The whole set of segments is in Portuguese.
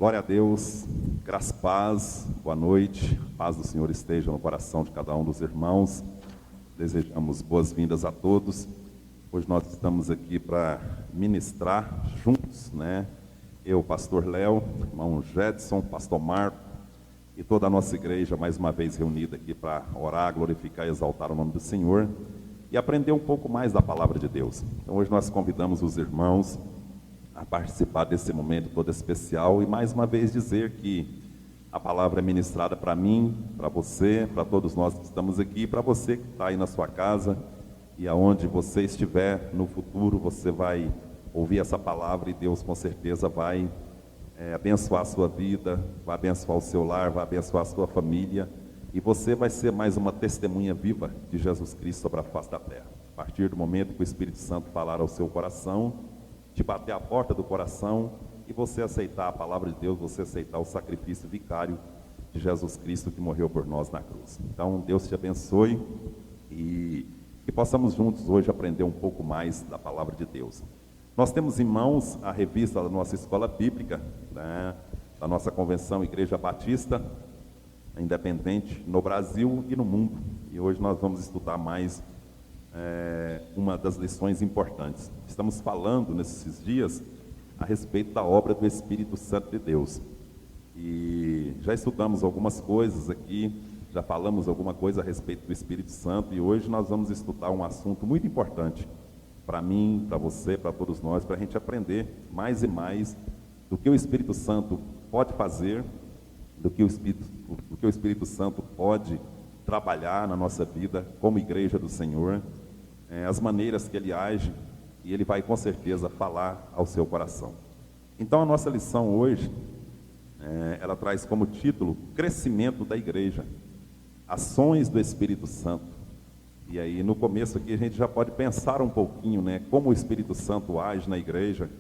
Glória a Deus, graça, paz, boa noite, paz do Senhor esteja no coração de cada um dos irmãos. Desejamos boas-vindas a todos. Hoje nós estamos aqui para ministrar juntos, Eu, pastor Léo, irmão Jedson, pastor Marco e toda a nossa igreja mais uma vez reunida aqui para orar, glorificar e exaltar o nome do Senhor e aprender um pouco mais da palavra de Deus. Então hoje nós convidamos os irmãos a participar desse momento todo especial e mais uma vez dizer que a palavra é ministrada para mim, para você, para todos nós que estamos aqui, para você que está aí na sua casa e aonde você estiver no futuro, você vai ouvir essa palavra e Deus com certeza vai abençoar a sua vida, vai abençoar o seu lar, vai abençoar a sua família e você vai ser mais uma testemunha viva de Jesus Cristo sobre a face da terra. A partir do momento que o Espírito Santo falar ao seu coração, te bater a porta do coração e você aceitar a palavra de Deus, você aceitar o sacrifício vicário de Jesus Cristo que morreu por nós na cruz. Então Deus te abençoe e que possamos juntos hoje aprender um pouco mais da palavra de Deus. Nós temos em mãos a revista da nossa escola bíblica, da nossa convenção Igreja Batista Independente no Brasil e no mundo. E hoje nós vamos estudar mais uma das lições importantes. Estamos falando nesses dias a respeito da obra do Espírito Santo de Deus. E já estudamos algumas coisas aqui, já falamos alguma coisa a respeito do Espírito Santo e hoje nós vamos estudar um assunto muito importante para mim, para você, para todos nós, para a gente aprender mais e mais do que o Espírito Santo pode fazer, do que o Espírito Santo pode trabalhar na nossa vida como igreja do Senhor, as maneiras que Ele age e Ele vai com certeza falar ao seu coração. Então a nossa lição hoje, ela traz como título Crescimento da Igreja, Ações do Espírito Santo. E aí no começo aqui a gente já pode pensar um pouquinho, como o Espírito Santo age na igreja,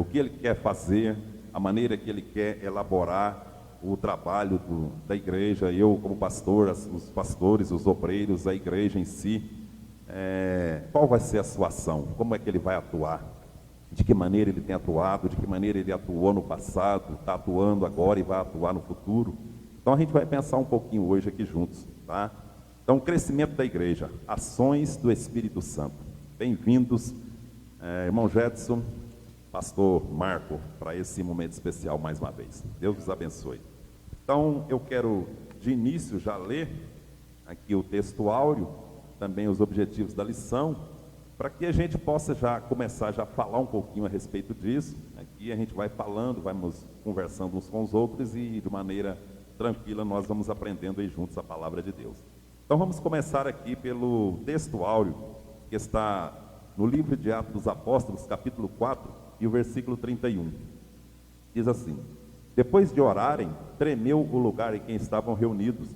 o que Ele quer fazer, a maneira que Ele quer elaborar o trabalho da igreja, eu como pastor, os pastores, os obreiros, a igreja em si, qual vai ser a sua ação, como é que Ele vai atuar, de que maneira Ele tem atuado, de que maneira Ele atuou no passado, está atuando agora e vai atuar no futuro. Então a gente vai pensar um pouquinho hoje aqui juntos, tá? Então, crescimento da igreja, ações do Espírito Santo. Bem-vindos, irmão Jedson, pastor Marco, para esse momento especial mais uma vez. Deus os abençoe. Então, eu quero de início já ler aqui o texto áureo, também os objetivos da lição, para que a gente possa já começar a falar um pouquinho a respeito disso. Aqui a gente vai falando, vamos conversando uns com os outros e de maneira tranquila nós vamos aprendendo aí juntos a palavra de Deus. Então vamos começar aqui pelo texto áureo, que está no livro de Atos dos Apóstolos, capítulo 4, e o versículo 31. Diz assim: depois de orarem, tremeu o lugar em que estavam reunidos,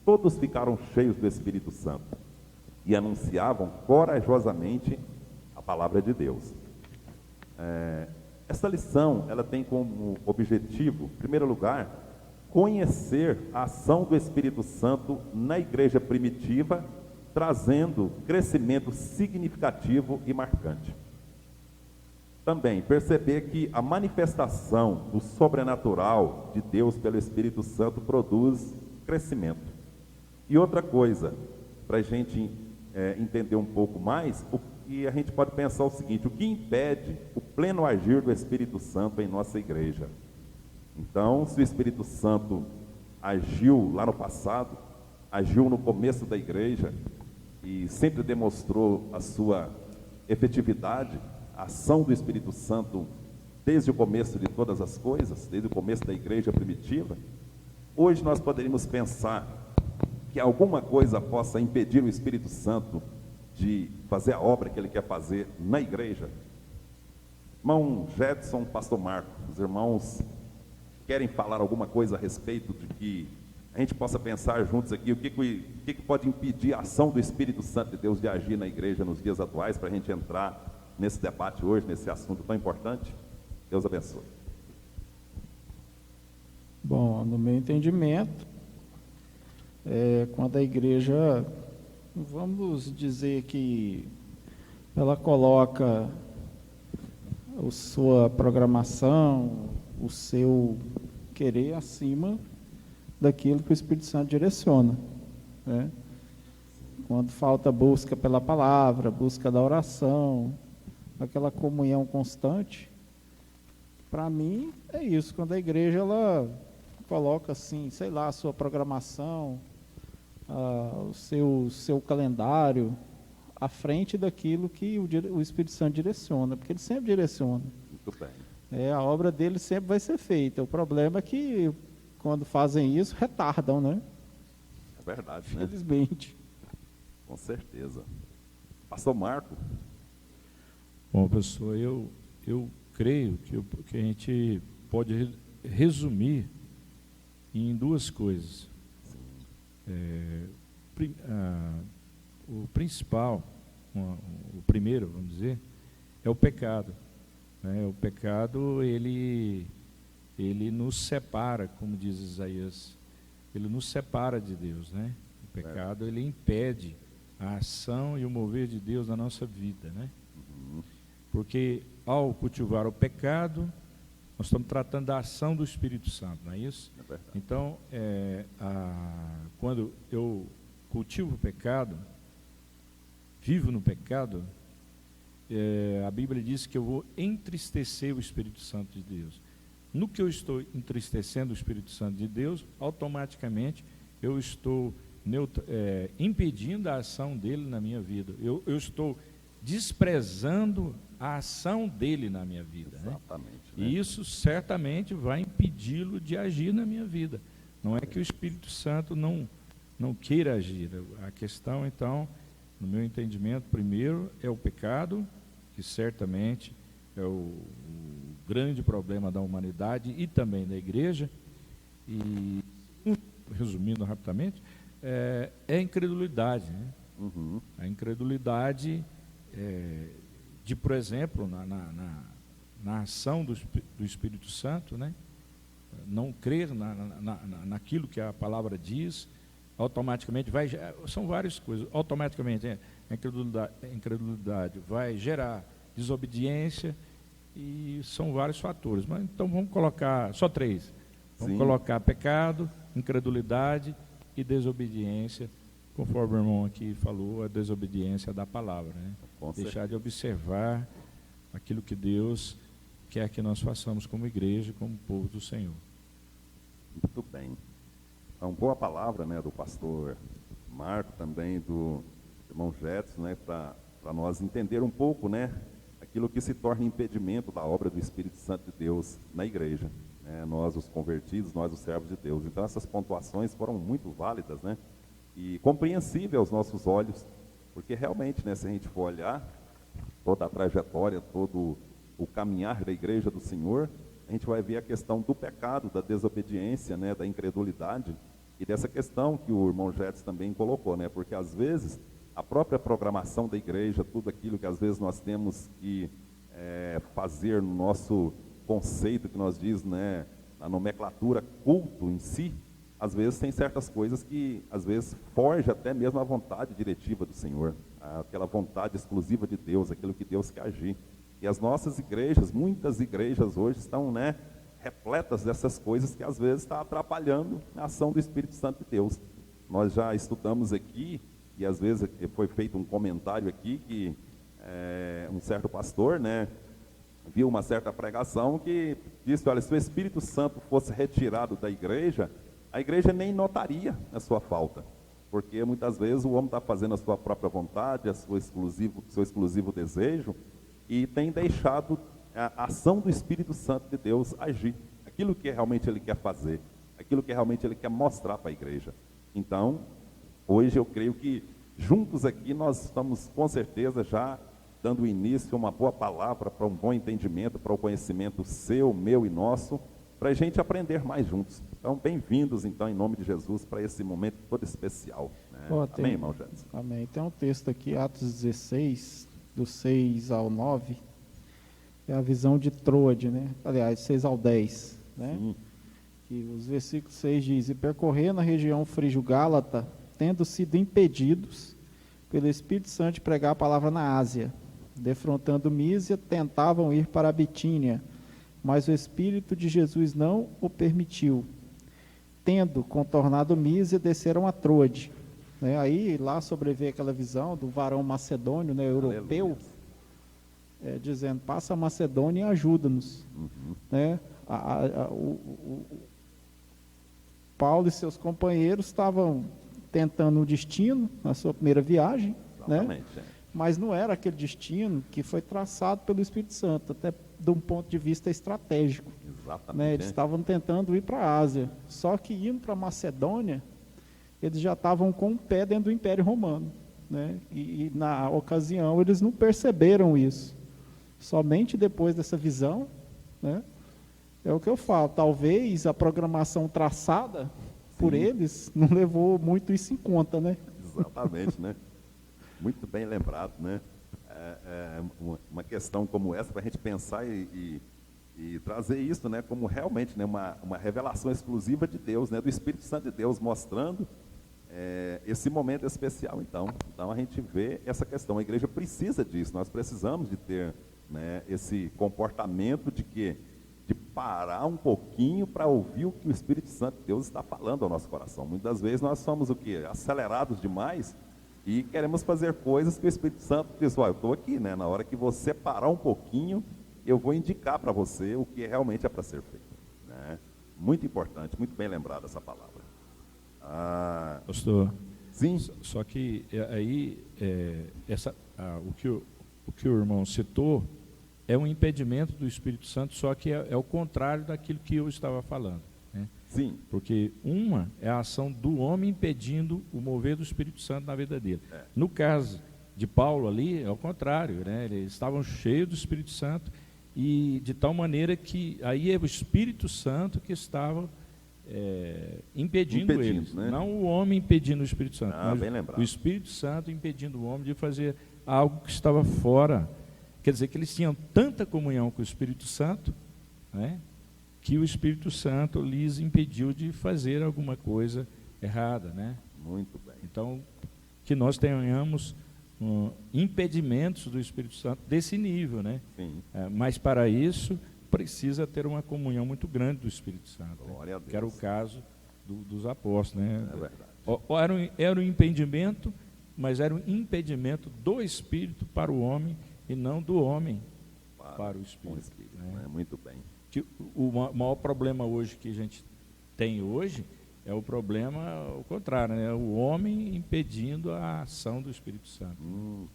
todos ficaram cheios do Espírito Santo e anunciavam corajosamente a palavra de Deus. Essa lição, ela tem como objetivo, em primeiro lugar, conhecer a ação do Espírito Santo na igreja primitiva, trazendo crescimento significativo e marcante. Também perceber que a manifestação do sobrenatural de Deus pelo Espírito Santo produz crescimento. E outra coisa, para a gente entender um pouco mais, o que a gente pode pensar o seguinte: o que impede o pleno agir do Espírito Santo em nossa igreja? Então, se o Espírito Santo agiu lá no passado, agiu no começo da igreja e sempre demonstrou a sua efetividade, a ação do Espírito Santo desde o começo de todas as coisas, desde o começo da igreja primitiva, hoje nós poderíamos pensar que alguma coisa possa impedir o Espírito Santo de fazer a obra que Ele quer fazer na igreja. Irmão Jedson, pastor Marco, os irmãos querem falar alguma coisa a respeito de que a gente possa pensar juntos aqui o que pode impedir a ação do Espírito Santo de Deus de agir na igreja nos dias atuais, para a gente entrar nesse debate hoje, nesse assunto tão importante. Deus abençoe. Bom, no meu entendimento, quando a igreja, vamos dizer que ela coloca a sua programação, o seu querer acima daquilo que o Espírito Santo direciona, né? Quando falta busca pela palavra, busca da oração, aquela comunhão constante, para mim é isso. Quando a igreja ela coloca assim, sei lá, a sua programação, o seu calendário à frente daquilo que o Espírito Santo direciona, porque ele sempre direciona. Muito bem. A obra dele sempre vai ser feita. O problema é que quando fazem isso, retardam, né? É verdade, né? Felizmente. Com certeza. Pastor Marco. Bom, pessoal, eu creio que a gente pode resumir em duas coisas. O principal, o primeiro, vamos dizer, é o pecado. O pecado, ele nos separa, como diz Isaías, ele nos separa de Deus, né? O pecado, ele impede a ação e o mover de Deus na nossa vida, né? Porque ao cultivar o pecado, nós estamos tratando da ação do Espírito Santo, não é isso? É verdade. Então, quando eu cultivo o pecado, vivo no pecado, a Bíblia diz que eu vou entristecer o Espírito Santo de Deus. No que eu estou entristecendo o Espírito Santo de Deus, automaticamente eu estou impedindo a ação dele na minha vida. Eu estou desprezando a ação dele na minha vida. Exatamente. Né? Né? E isso certamente vai impedi-lo de agir na minha vida. Não é que o Espírito Santo não queira agir. A questão, então, no meu entendimento, primeiro é o pecado, que certamente é o grande problema da humanidade e também da igreja. E, resumindo rapidamente, é a incredulidade. Né? Uhum. A incredulidade de, por exemplo, na ação do Espírito Santo, né? Não crer naquilo que a palavra diz, automaticamente são várias coisas, automaticamente a incredulidade vai gerar desobediência, e são vários fatores, mas então vamos colocar só três. Vamos colocar pecado, incredulidade e desobediência, conforme o irmão aqui falou, a desobediência da palavra, né? Deixar de observar aquilo que Deus quer que nós façamos como igreja, como povo do Senhor. Muito bem. Então, boa palavra, né, do pastor Marco, também do irmão Jetson, né, para nós entender um pouco, né, aquilo que se torna impedimento da obra do Espírito Santo de Deus na igreja, né, nós os convertidos, nós os servos de Deus. Então essas pontuações foram muito válidas, né, e compreensível aos nossos olhos, porque realmente, né, se a gente for olhar toda a trajetória, todo o caminhar da igreja do Senhor, a gente vai ver a questão do pecado, da desobediência, né, da incredulidade, e dessa questão que o irmão Jetson também colocou, né, porque às vezes a própria programação da igreja, tudo aquilo que às vezes nós temos que fazer no nosso conceito que nós diz, né, na nomenclatura culto em si, às vezes tem certas coisas que às vezes foge até mesmo a vontade diretiva do Senhor, aquela vontade exclusiva de Deus, aquilo que Deus quer agir. E as nossas igrejas, muitas igrejas hoje estão, né, repletas dessas coisas que às vezes está atrapalhando a ação do Espírito Santo de Deus. Nós já estudamos aqui, e às vezes foi feito um comentário aqui, que um certo pastor, né, viu uma certa pregação que disse, olha, se o Espírito Santo fosse retirado da igreja, a igreja nem notaria a sua falta, porque muitas vezes o homem está fazendo a sua própria vontade, seu exclusivo desejo, e tem deixado a ação do Espírito Santo de Deus agir, aquilo que realmente ele quer fazer, aquilo que realmente ele quer mostrar para a igreja. Então, hoje eu creio que juntos aqui nós estamos com certeza já dando início a uma boa palavra para um bom entendimento, para o conhecimento seu, meu e nosso, para a gente aprender mais juntos. Então, bem-vindos então em nome de Jesus para esse momento todo especial, né? Amém, irmão Jetson? Amém. Tem um texto aqui, Atos 16, do 6 ao 9, é a visão de Troade, né? Aliás, 6 ao 10, né? Sim. Que os versículos 6 diz, e percorrendo a região frígio-gálata, tendo sido impedidos pelo Espírito Santo de pregar a palavra na Ásia, defrontando Mísia, tentavam ir para a Bitínia, mas o Espírito de Jesus não o permitiu. Tendo contornado Mísia, desceram a Troade. Né? Aí lá sobreveio aquela visão do varão macedônio, né, europeu, dizendo, passa a Macedônia e ajuda-nos. Né? Paulo e seus companheiros estavam tentando um destino na sua primeira viagem, né? Mas não era aquele destino que foi traçado pelo Espírito Santo, até de um ponto de vista estratégico. Né? Eles estavam tentando ir para a Ásia, só que indo para a Macedônia, eles já estavam com o pé dentro do Império Romano. Né? E na ocasião eles não perceberam isso. Somente depois dessa visão, né? É o que eu falo, talvez a programação traçada por eles não levou muito isso em conta, né? Exatamente, né? Muito bem lembrado, né? Uma questão como essa, para a gente pensar e trazer isso, né, como realmente, né, uma revelação exclusiva de Deus, né, do Espírito Santo de Deus, mostrando esse momento especial, então. Então, a gente vê essa questão. A igreja precisa disso, nós precisamos de ter, né, esse comportamento de parar um pouquinho para ouvir o que o Espírito Santo de Deus está falando ao nosso coração. Muitas vezes nós somos o quê? Acelerados demais e queremos fazer coisas que o Espírito Santo diz, eu estou aqui, né? Na hora que você parar um pouquinho, eu vou indicar para você o que realmente é para ser feito. Né? Muito importante, muito bem lembrada essa palavra. Pastor, sim. Só que aí, o que o irmão citou, é um impedimento do Espírito Santo, só que é o contrário daquilo que eu estava falando. Né? Sim. Porque uma é a ação do homem impedindo o mover do Espírito Santo na vida dele. No caso de Paulo ali, é o contrário. Né? Eles estavam cheios do Espírito Santo e de tal maneira que aí é o Espírito Santo que estava impedindo eles. Né? Não o homem impedindo o Espírito Santo, mas bem lembrado. O Espírito Santo impedindo o homem de fazer algo que estava fora. Quer dizer que eles tinham tanta comunhão com o Espírito Santo, né, que o Espírito Santo lhes impediu de fazer alguma coisa errada. Né? Muito bem. Então, que nós tenhamos impedimentos do Espírito Santo desse nível. Né? Sim. Mas para isso, precisa ter uma comunhão muito grande do Espírito Santo. Glória a Deus. Que era o caso dos apóstolos. Né? É verdade. Era um impedimento, mas era um impedimento do Espírito para o homem, e não do homem para o Espírito. Né? Muito bem. Que o maior problema hoje que a gente tem hoje é o problema ao contrário, né? O homem impedindo a ação do Espírito Santo.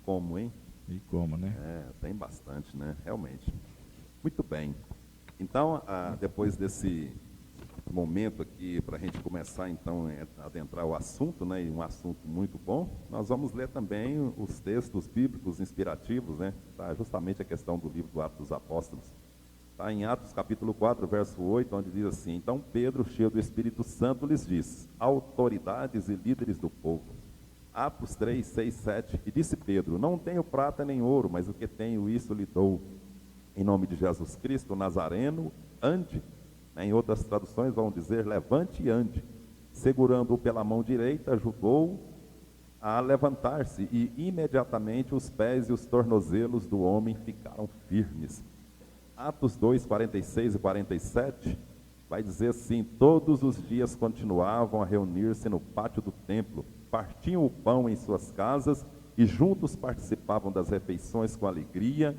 Como, hein? E como, né? Tem bastante, né? Realmente. Muito bem. Então, depois desse momento aqui, para a gente começar, então, a adentrar o assunto, né? E um assunto muito bom, nós vamos ler também os textos bíblicos inspirativos, né? Tá, justamente a questão do livro do Atos dos Apóstolos. Está em Atos capítulo 4, verso 8, onde diz assim: Então Pedro, cheio do Espírito Santo, lhes disse, autoridades e líderes do povo. Atos 3, 6, 7, e disse Pedro, não tenho prata nem ouro, mas o que tenho, isso lhe dou. Em nome de Jesus Cristo, Nazareno, ande. Em outras traduções vão dizer, levante e ande. Segurando-o pela mão direita, ajudou a levantar-se, e imediatamente os pés e os tornozelos do homem ficaram firmes. Atos 2, 46 e 47, vai dizer assim, todos os dias continuavam a reunir-se no pátio do templo, partiam o pão em suas casas, e juntos participavam das refeições com alegria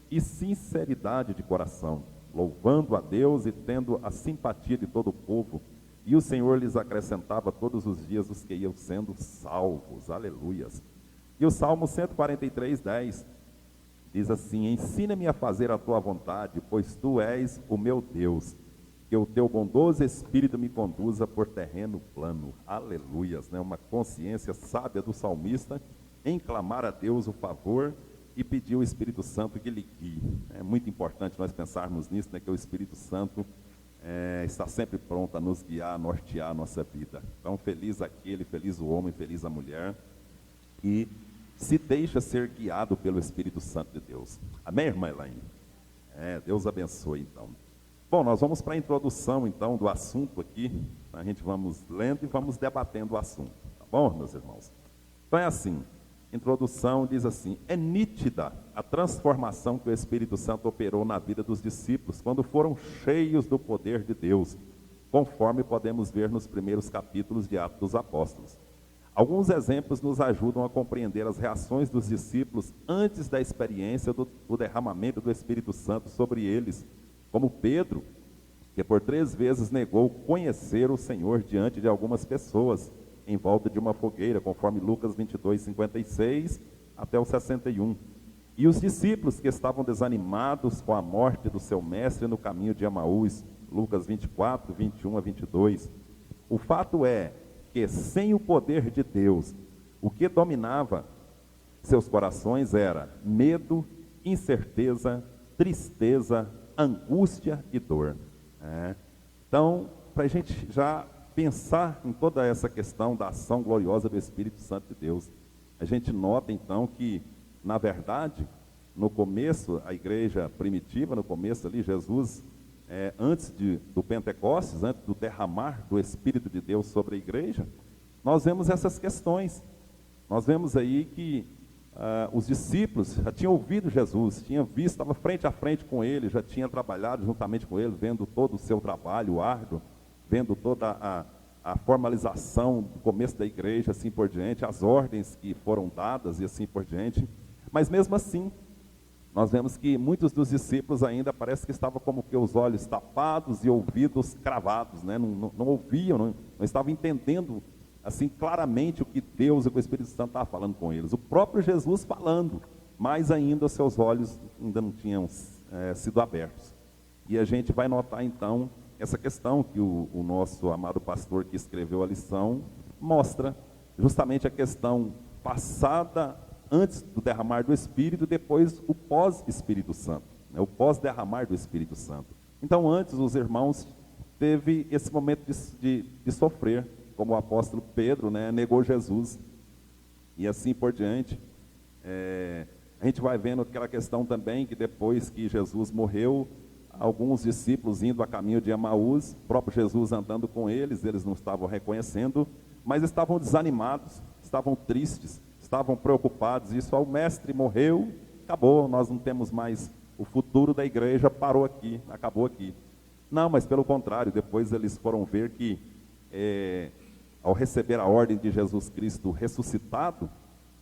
e sinceridade de coração, louvando a Deus e tendo a simpatia de todo o povo. E o Senhor lhes acrescentava todos os dias os que iam sendo salvos. Aleluias. E o Salmo 143, 10 diz assim, ensina-me a fazer a tua vontade, pois tu és o meu Deus. Que o teu bondoso Espírito me conduza por terreno plano. Aleluias. Né? Uma consciência sábia do salmista em clamar a Deus o favor e pedir o Espírito Santo que lhe guie. É muito importante nós pensarmos nisso, né, que o Espírito Santo está sempre pronto a nos guiar, a nortear a nossa vida. Então, feliz aquele, feliz o homem, feliz a mulher, e se deixa ser guiado pelo Espírito Santo de Deus. Amém, irmã Elaine? Deus abençoe, então. Bom, nós vamos para a introdução, então, do assunto aqui. A gente vamos lendo e vamos debatendo o assunto. Tá bom, meus irmãos? Então é assim, introdução diz assim: é nítida a transformação que o Espírito Santo operou na vida dos discípulos quando foram cheios do poder de Deus, conforme podemos ver nos primeiros capítulos de Atos dos Apóstolos. Alguns exemplos nos ajudam a compreender as reações dos discípulos antes da experiência do derramamento do Espírito Santo sobre eles, como Pedro, que por 3 vezes negou conhecer o Senhor diante de algumas pessoas, em volta de uma fogueira, conforme Lucas 22, 56 até o 61. E os discípulos que estavam desanimados com a morte do seu mestre no caminho de Emaús, Lucas 24, 21 a 22. O fato é que sem o poder de Deus, o que dominava seus corações era medo, incerteza, tristeza, angústia e dor. Então, para a gente já pensar em toda essa questão da ação gloriosa do Espírito Santo de Deus, a gente nota então que, na verdade, no começo, a igreja primitiva, no começo ali, Jesus, antes do Pentecostes, antes do derramar do Espírito de Deus sobre a igreja, nós vemos essas questões. Nós vemos aí que os discípulos já tinham ouvido Jesus, tinham visto, estava frente a frente com ele, já tinha trabalhado juntamente com ele, vendo todo o seu trabalho árduo, vendo toda a formalização do começo da igreja, assim por diante, as ordens que foram dadas e assim por diante. Mas mesmo assim, nós vemos que muitos dos discípulos ainda parece que estavam como que os olhos tapados e ouvidos cravados, né? Não ouviam, não estavam entendendo assim claramente o que Deus e o Espírito Santo estavam falando com eles. O próprio Jesus falando, mas ainda os seus olhos ainda não tinham sido abertos. E a gente vai notar então essa questão que o nosso amado pastor que escreveu a lição mostra, justamente a questão passada antes do derramar do Espírito, depois o pós-Espírito Santo, né? O pós-derramar do Espírito Santo. Então antes os irmãos teve esse momento de sofrer, como o apóstolo Pedro, né, negou Jesus, e assim por diante. A gente vai vendo aquela questão também, que depois que Jesus morreu, alguns discípulos indo a caminho de Emaús, o próprio Jesus andando com eles não estavam reconhecendo, mas estavam desanimados, estavam tristes, estavam preocupados. Isso, o mestre morreu, acabou, nós não temos mais, o futuro da igreja parou aqui, acabou aqui. Não, mas pelo contrário, depois eles foram ver que, ao receber a ordem de Jesus Cristo ressuscitado,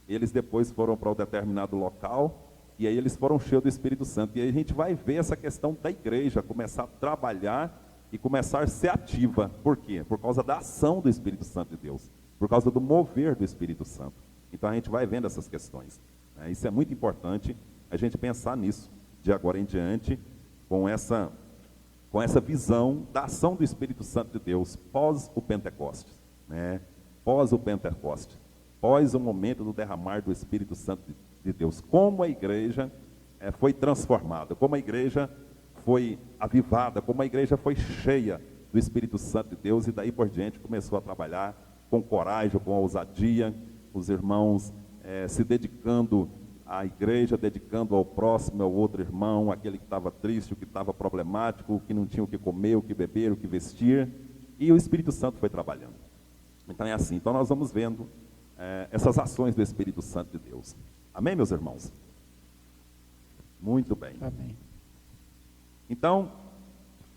eles depois foram para um determinado local, e aí eles foram cheios do Espírito Santo. E aí a gente vai ver essa questão da igreja começar a trabalhar e começar a ser ativa. Por quê? Por causa da ação do Espírito Santo de Deus, por causa do mover do Espírito Santo. Então a gente vai vendo essas questões. Isso é muito importante, a gente pensar nisso, de agora em diante, com essa visão da ação do Espírito Santo de Deus, pós o Pentecostes, né? Pós o Pentecostes, pós o momento do derramar do Espírito Santo de Deus, como a igreja foi transformada, como a igreja foi avivada, como a igreja foi cheia do Espírito Santo de Deus, e daí por diante começou a trabalhar com coragem, com ousadia, os irmãos se dedicando à igreja, dedicando ao próximo, ao outro irmão, aquele que estava triste, o que estava problemático, o que não tinha o que comer, o que beber, o que vestir, e o Espírito Santo foi trabalhando. Então é assim, então nós vamos vendo essas ações do Espírito Santo de Deus. Amém, meus irmãos? Muito bem. Amém. Então,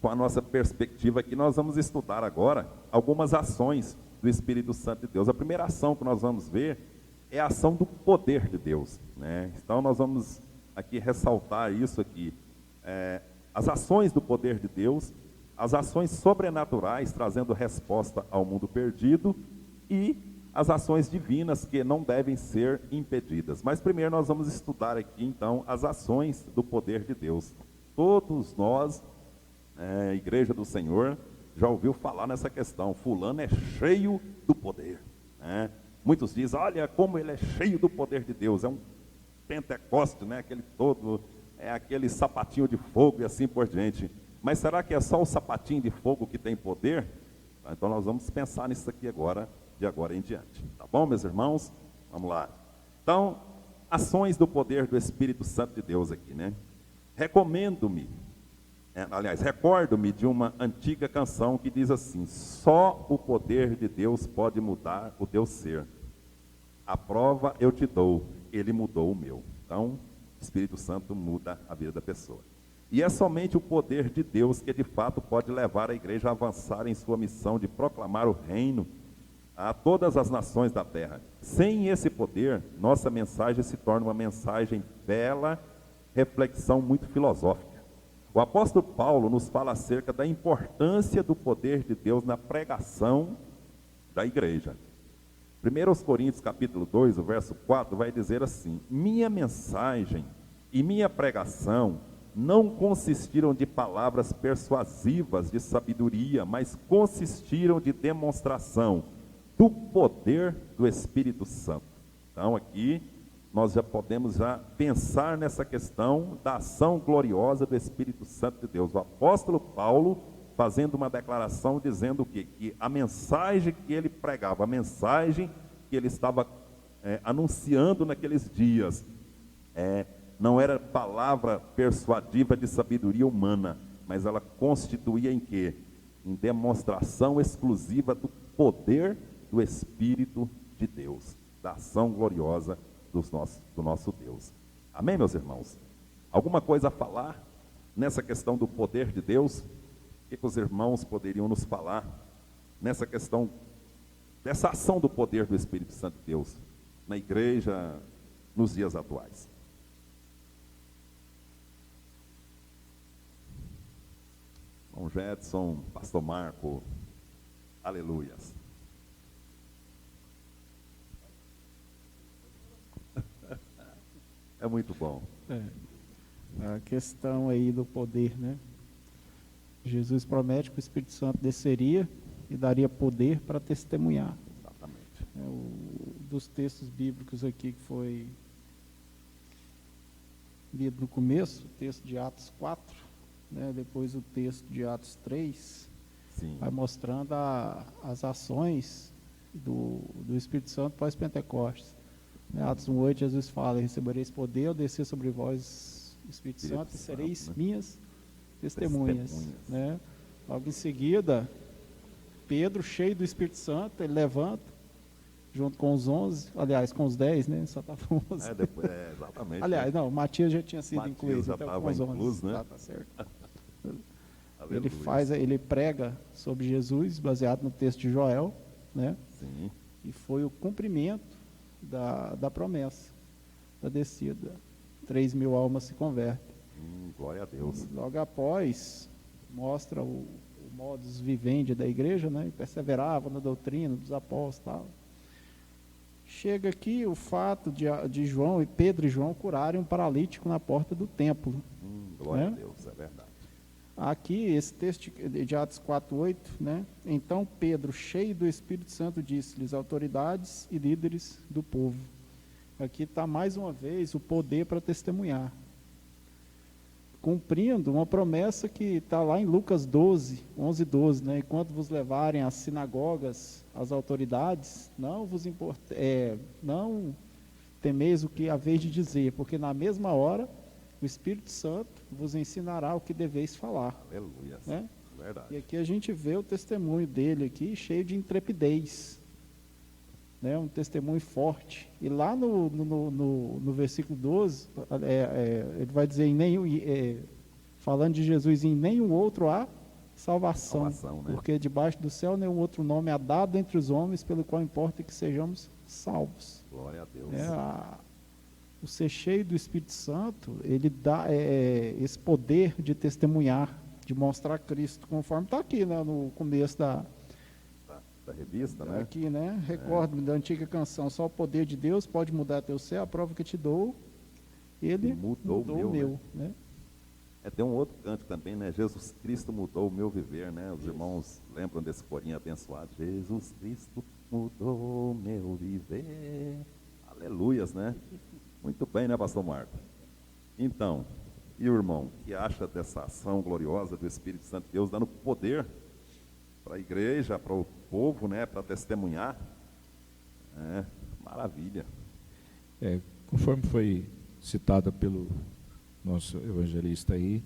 com a nossa perspectiva aqui, nós vamos estudar agora algumas ações do Espírito Santo de Deus. A primeira ação que nós vamos ver é a ação do poder de Deus, né? Então nós vamos aqui ressaltar isso aqui, as ações do poder de Deus, as ações sobrenaturais trazendo resposta ao mundo perdido, e as ações divinas que não devem ser impedidas. Mas primeiro nós vamos estudar aqui então as ações do poder de Deus. Todos nós, Igreja do Senhor, já ouviu falar nessa questão: fulano é cheio do poder, né? Muitos dizem: olha como ele é cheio do poder de Deus, é um Pentecoste, né? Aquele todo, aquele sapatinho de fogo e assim por diante. Mas será que é só o sapatinho de fogo que tem poder? Então nós vamos pensar nisso aqui agora, de agora em diante. Tá bom, meus irmãos? Vamos lá. Então, ações do poder do Espírito Santo de Deus aqui, né? Recordo-me de uma antiga canção que diz assim: só o poder de Deus pode mudar o teu ser. A prova eu te dou, ele mudou o meu. Então, o Espírito Santo muda a vida da pessoa. E é somente o poder de Deus que de fato pode levar a igreja a avançar em sua missão de proclamar o reino a todas as nações da terra. Sem esse poder, nossa mensagem se torna uma mensagem bela, reflexão muito filosófica. O apóstolo Paulo nos fala acerca da importância do poder de Deus na pregação da igreja. 1 Coríntios capítulo 2, o verso 4, vai dizer assim: minha mensagem e minha pregação não consistiram de palavras persuasivas de sabedoria, mas consistiram de demonstração do poder do Espírito Santo. Então aqui nós já podemos pensar nessa questão da ação gloriosa do Espírito Santo de Deus. O apóstolo Paulo fazendo uma declaração dizendo o quê? Que a mensagem que ele pregava, a mensagem que ele estava anunciando naqueles dias, não era palavra persuasiva de sabedoria humana, mas ela constituía em quê? Em demonstração exclusiva do poder do Espírito de Deus, da ação gloriosa do nosso Deus. Amém, meus irmãos? Alguma coisa a falar nessa questão do poder de Deus? O que os irmãos poderiam nos falar nessa questão dessa ação do poder do Espírito Santo de Deus na igreja nos dias atuais? Irmão Jedson, pastor Marco, aleluias. É muito bom. A questão aí do poder, né? Jesus promete que o Espírito Santo desceria e daria poder para testemunhar. Exatamente. Dos textos bíblicos aqui que foi lido no começo, o texto de Atos 4, né? Depois o texto de Atos 3, Sim. vai mostrando as ações do Espírito Santo pós-Pentecostes. Atos 1:8, Jesus fala: recebereis poder ao descer sobre vós o Espírito Santo, e sereis minhas testemunhas. Né? Logo em seguida, Pedro, cheio do Espírito Santo, ele levanta, junto com os 11, aliás, com os 10, né? Só estava 11. Exatamente. Aliás, não, Matias já tinha sido Matias incluído, já então estava com os 11. incluso, né? Tá certo. Aleluia. Ele prega sobre Jesus, baseado no texto de Joel, né? Sim. E foi o cumprimento da promessa, da descida. 3.000 almas se convertem. Glória a Deus. Logo após, mostra o modus vivendi da igreja, né? E perseverava na doutrina dos apóstolos e tal. Chega aqui o fato de João e Pedro e João curarem um paralítico na porta do templo. Glória a Deus, é verdade. Aqui, esse texto de Atos 4:8, né? Então Pedro, cheio do Espírito Santo, disse-lhes: autoridades e líderes do povo. Aqui está mais uma vez o poder para testemunhar, cumprindo uma promessa que está lá em Lucas 11:12, né? Enquanto vos levarem às sinagogas, às autoridades, não temeis o que haveis de dizer, porque na mesma hora o Espírito Santo vos ensinará o que deveis falar. Aleluia. Né? Verdade. E aqui a gente vê o testemunho dele aqui, cheio de intrepidez, né? Um testemunho forte. E lá no versículo 12, ele vai dizer, falando de Jesus, em nenhum outro há salvação, né? porque debaixo do céu nenhum outro nome há dado entre os homens, pelo qual importa que sejamos salvos. Glória a Deus. O ser cheio do Espírito Santo, ele dá esse poder de testemunhar, de mostrar Cristo, conforme está aqui, né, no começo da revista, né? Aqui, né? Recordo-me da antiga canção: só o poder de Deus pode mudar teu céu, a prova que te dou, ele mudou o meu. Né? Tem um outro canto também, né? Jesus Cristo mudou o meu viver, né? Os irmãos lembram desse corinho abençoado? Jesus Cristo mudou o meu viver. Aleluias, né? Muito bem, né, pastor Marco? Então, e o irmão, que acha dessa ação gloriosa do Espírito Santo de Deus, dando poder para a igreja, para o povo, né, para testemunhar? Maravilha. Conforme foi citada pelo nosso evangelista aí,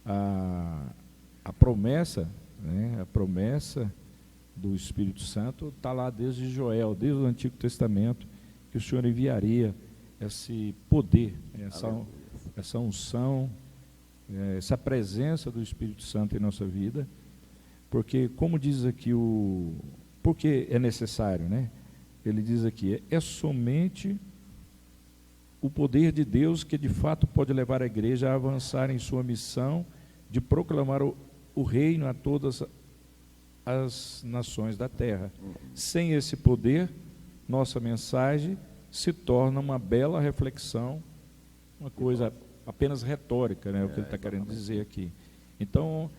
a promessa, né, a promessa do Espírito Santo está lá desde Joel, desde o Antigo Testamento, que o Senhor enviaria esse poder, essa unção, essa presença do Espírito Santo em nossa vida, porque, como diz aqui porque é necessário, né? Ele diz aqui, é somente o poder de Deus que de fato pode levar a igreja a avançar em sua missão de proclamar o reino a todas as nações da terra. Sem esse poder, nossa mensagem se torna uma bela reflexão, uma coisa apenas retórica, né? O que ele está querendo dizer aqui. Então,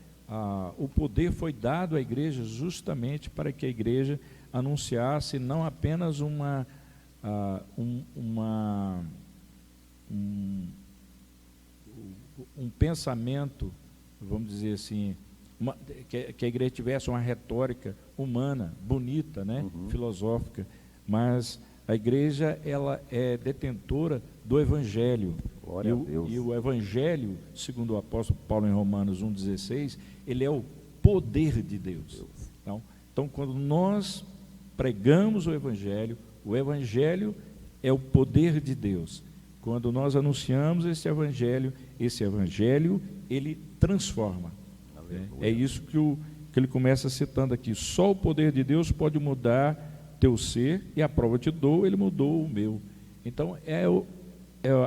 o poder foi dado à igreja justamente para que a igreja anunciasse não apenas um pensamento, vamos dizer assim, que a igreja tivesse uma retórica humana, bonita, né? Filosófica, mas a igreja, ela é detentora do Evangelho. Glória a Deus. E o Evangelho, segundo o apóstolo Paulo em Romanos 1,16, ele é o poder de Deus. Então, quando nós pregamos o Evangelho é o poder de Deus. Quando nós anunciamos esse Evangelho, ele transforma. É isso que ele começa citando aqui. Só o poder de Deus pode mudar teu ser, e a prova te dou, ele mudou o meu. Então, é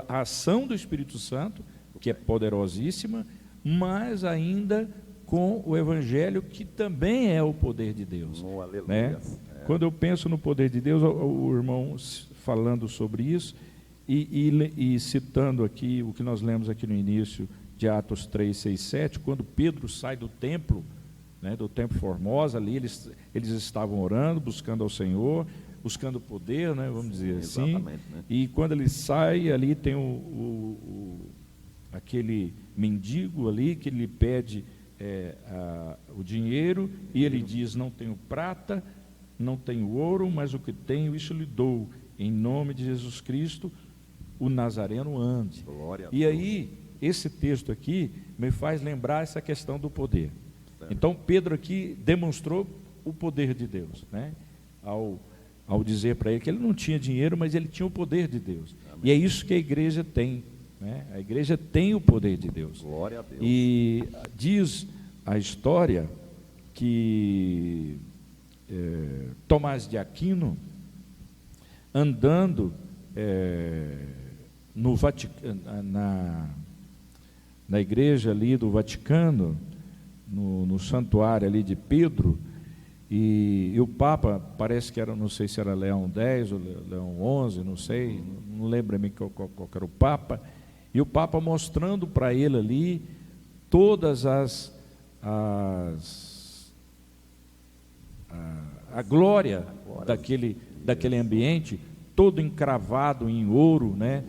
a ação do Espírito Santo, que é poderosíssima, mas ainda com o Evangelho, que também é o poder de Deus. Né? Quando eu penso no poder de Deus, o irmão falando sobre isso, e citando aqui o que nós lemos aqui no início de Atos 3, 6, 7, quando Pedro sai do templo, né, do templo Formosa, ali eles estavam orando, buscando ao Senhor, buscando poder, né, vamos dizer assim, né? E quando ele sai, ali tem aquele mendigo ali, que lhe pede o dinheiro, e ele diz, não tenho prata, não tenho ouro, mas o que tenho, isso lhe dou, em nome de Jesus Cristo, o Nazareno ande. E aí, esse texto aqui me faz lembrar essa questão do poder. Então, Pedro aqui demonstrou o poder de Deus, né? Ao dizer para ele que ele não tinha dinheiro, mas ele tinha o poder de Deus. Amém. E é isso que a igreja tem, né? A igreja tem o poder de Deus. Glória a Deus. E diz a história que Tomás de Aquino, andando no na igreja ali do Vaticano, no santuário ali de Pedro, e o Papa, parece que era, não sei se era Leão X ou Leão XI, não sei, não lembro qual era o Papa, e o Papa mostrando para ele ali todas a glória daquele ambiente, todo encravado em ouro, né?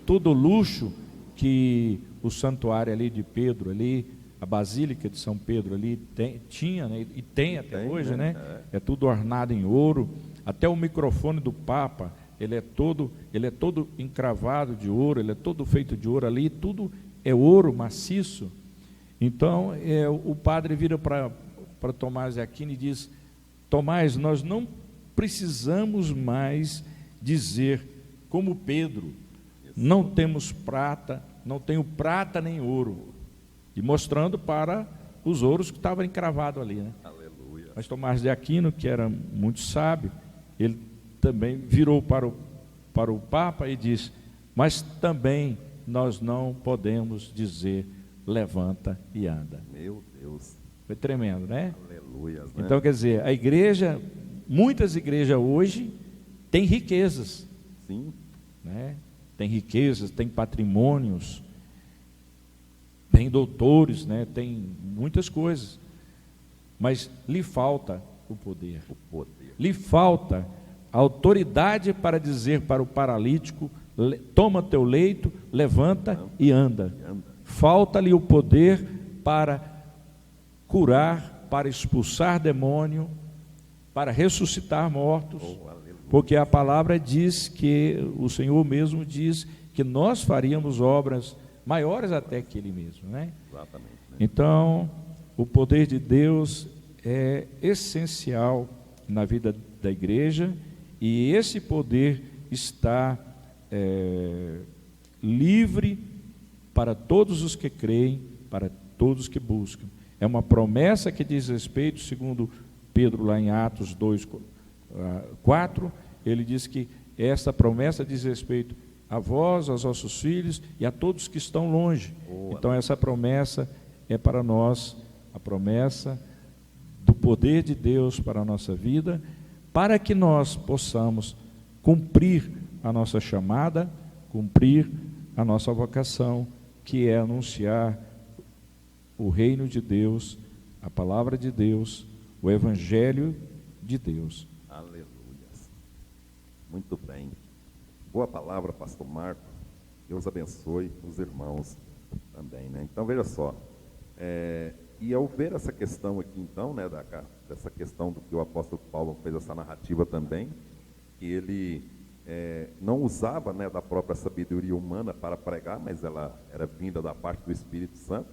Todo luxo que o santuário ali de Pedro ali, a Basílica de São Pedro ali tinha, né? E tem até hoje, né? É tudo ornado em ouro. Até o microfone do Papa, ele é todo encravado de ouro, ele é todo feito de ouro ali, tudo é ouro maciço. Então, o padre vira para Tomás de Aquino e diz: Tomás, nós não precisamos mais dizer como Pedro, não temos prata, não tenho prata nem ouro, e mostrando para os ouros que estavam encravados ali, né? Aleluia. Mas Tomás de Aquino, que era muito sábio, ele também virou para o Papa e disse: mas também nós não podemos dizer levanta e anda. Meu Deus. Foi tremendo, né? Aleluia. Né? Então, quer dizer, a igreja, muitas igrejas hoje têm riquezas. Sim. Né? Tem riquezas, tem patrimônios, tem doutores, né? Tem muitas coisas, mas lhe falta o poder. Lhe falta a autoridade para dizer para o paralítico: toma teu leito, levanta e anda. Falta-lhe o poder para curar, para expulsar demônio, para ressuscitar mortos, porque a palavra diz que o Senhor mesmo diz que nós faríamos obras maiores até que Ele mesmo, né? Exatamente, né? Então, o poder de Deus é essencial na vida da igreja, E esse poder está livre para todos os que creem, para todos que buscam. É uma promessa que diz respeito, segundo Pedro, lá em Atos 2:4, ele diz que essa promessa diz respeito a vós, aos vossos filhos e a todos que estão longe. Então essa promessa é para nós, a promessa do poder de Deus para a nossa vida, para que nós possamos cumprir a nossa chamada, cumprir a nossa vocação, que é anunciar o reino de Deus, a palavra de Deus, o evangelho de Deus. Aleluia. Muito bem. Boa palavra, pastor Marco. Deus abençoe os irmãos também, né? Então, veja só. E ao ver essa questão aqui, então, né, dessa questão do que o apóstolo Paulo fez essa narrativa também, que ele não usava, né, da própria sabedoria humana para pregar, mas ela era vinda da parte do Espírito Santo.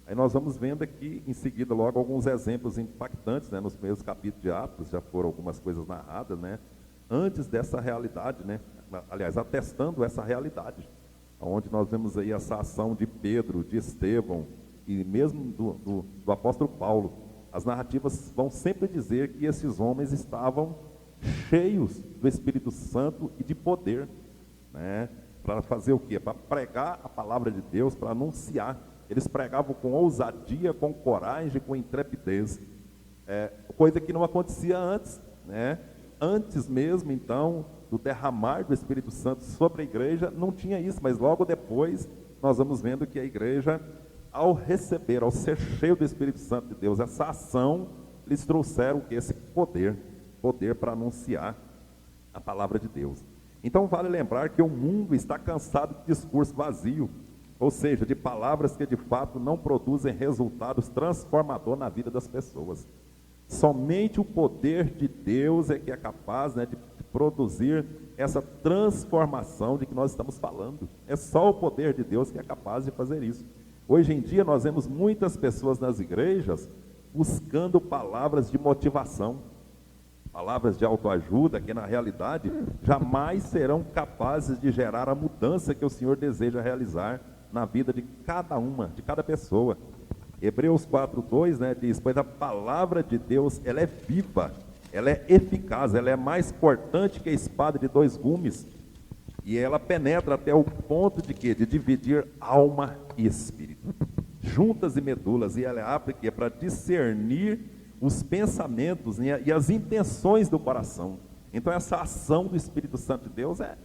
Aí nós vamos vendo aqui, em seguida, logo alguns exemplos impactantes, né, nos primeiros capítulos de Atos, já foram algumas coisas narradas, né, antes dessa realidade, né, aliás, atestando essa realidade, onde nós vemos aí essa ação de Pedro, de Estevão, e mesmo do apóstolo Paulo. As narrativas vão sempre dizer que esses homens estavam cheios do Espírito Santo e de poder, né, para fazer o quê? Para pregar a palavra de Deus, para anunciar. Eles pregavam com ousadia, com coragem, com intrepidez, coisa que não acontecia antes, né? Antes mesmo, então, do derramar do Espírito Santo sobre a igreja, não tinha isso, mas logo depois nós vamos vendo que a igreja, ao receber, ao ser cheio do Espírito Santo de Deus, essa ação, eles trouxeram esse poder para anunciar a palavra de Deus. Então vale lembrar que o mundo está cansado de discurso vazio, ou seja, de palavras que de fato não produzem resultados transformadores na vida das pessoas. Somente o poder de Deus é que é capaz, né, de produzir essa transformação de que nós estamos falando. É só o poder de Deus que é capaz de fazer isso. Hoje em dia nós vemos muitas pessoas nas igrejas buscando palavras de motivação, palavras de autoajuda, que na realidade jamais serão capazes de gerar a mudança que o Senhor deseja realizar na vida de cada pessoa. Hebreus 4:2, né, diz: pois a palavra de Deus, ela é viva, ela é eficaz, ela é mais cortante que a espada de 2 gumes, e ela penetra até o ponto de quê? De dividir alma e espírito, juntas e medulas, e ela é apta para discernir os pensamentos e as intenções do coração. Então essa ação do Espírito Santo de Deus é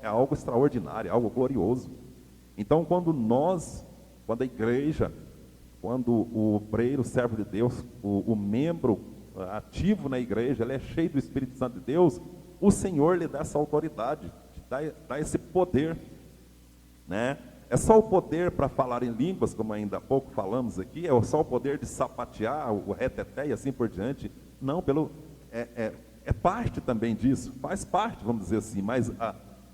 algo extraordinário, é algo glorioso. Então quando a igreja, quando o obreiro, o servo de Deus, o membro ativo na igreja, ele é cheio do Espírito Santo de Deus, o Senhor lhe dá essa autoridade, dá esse poder, né? É só o poder para falar em línguas, como ainda há pouco falamos aqui, é só o poder de sapatear, o reteté e assim por diante. Não, é parte também disso, faz parte, vamos dizer assim, mas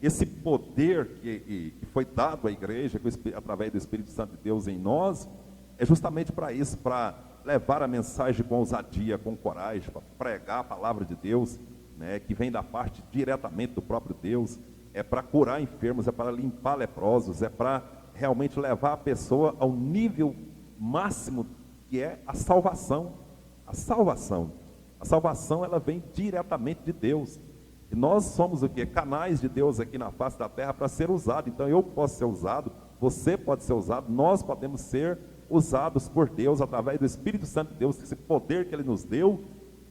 esse poder que foi dado à igreja, através do Espírito Santo de Deus em nós, é justamente para isso, para levar a mensagem com ousadia, com coragem, para pregar a palavra de Deus, né, que vem da parte diretamente do próprio Deus, é para curar enfermos, é para limpar leprosos, é para realmente levar a pessoa ao nível máximo, que é a salvação. A salvação, ela vem diretamente de Deus. E nós somos o quê? Canais de Deus aqui na face da terra para ser usado. Então eu posso ser usado, você pode ser usado, nós podemos ser usados por Deus através do Espírito Santo de Deus, esse poder que Ele nos deu,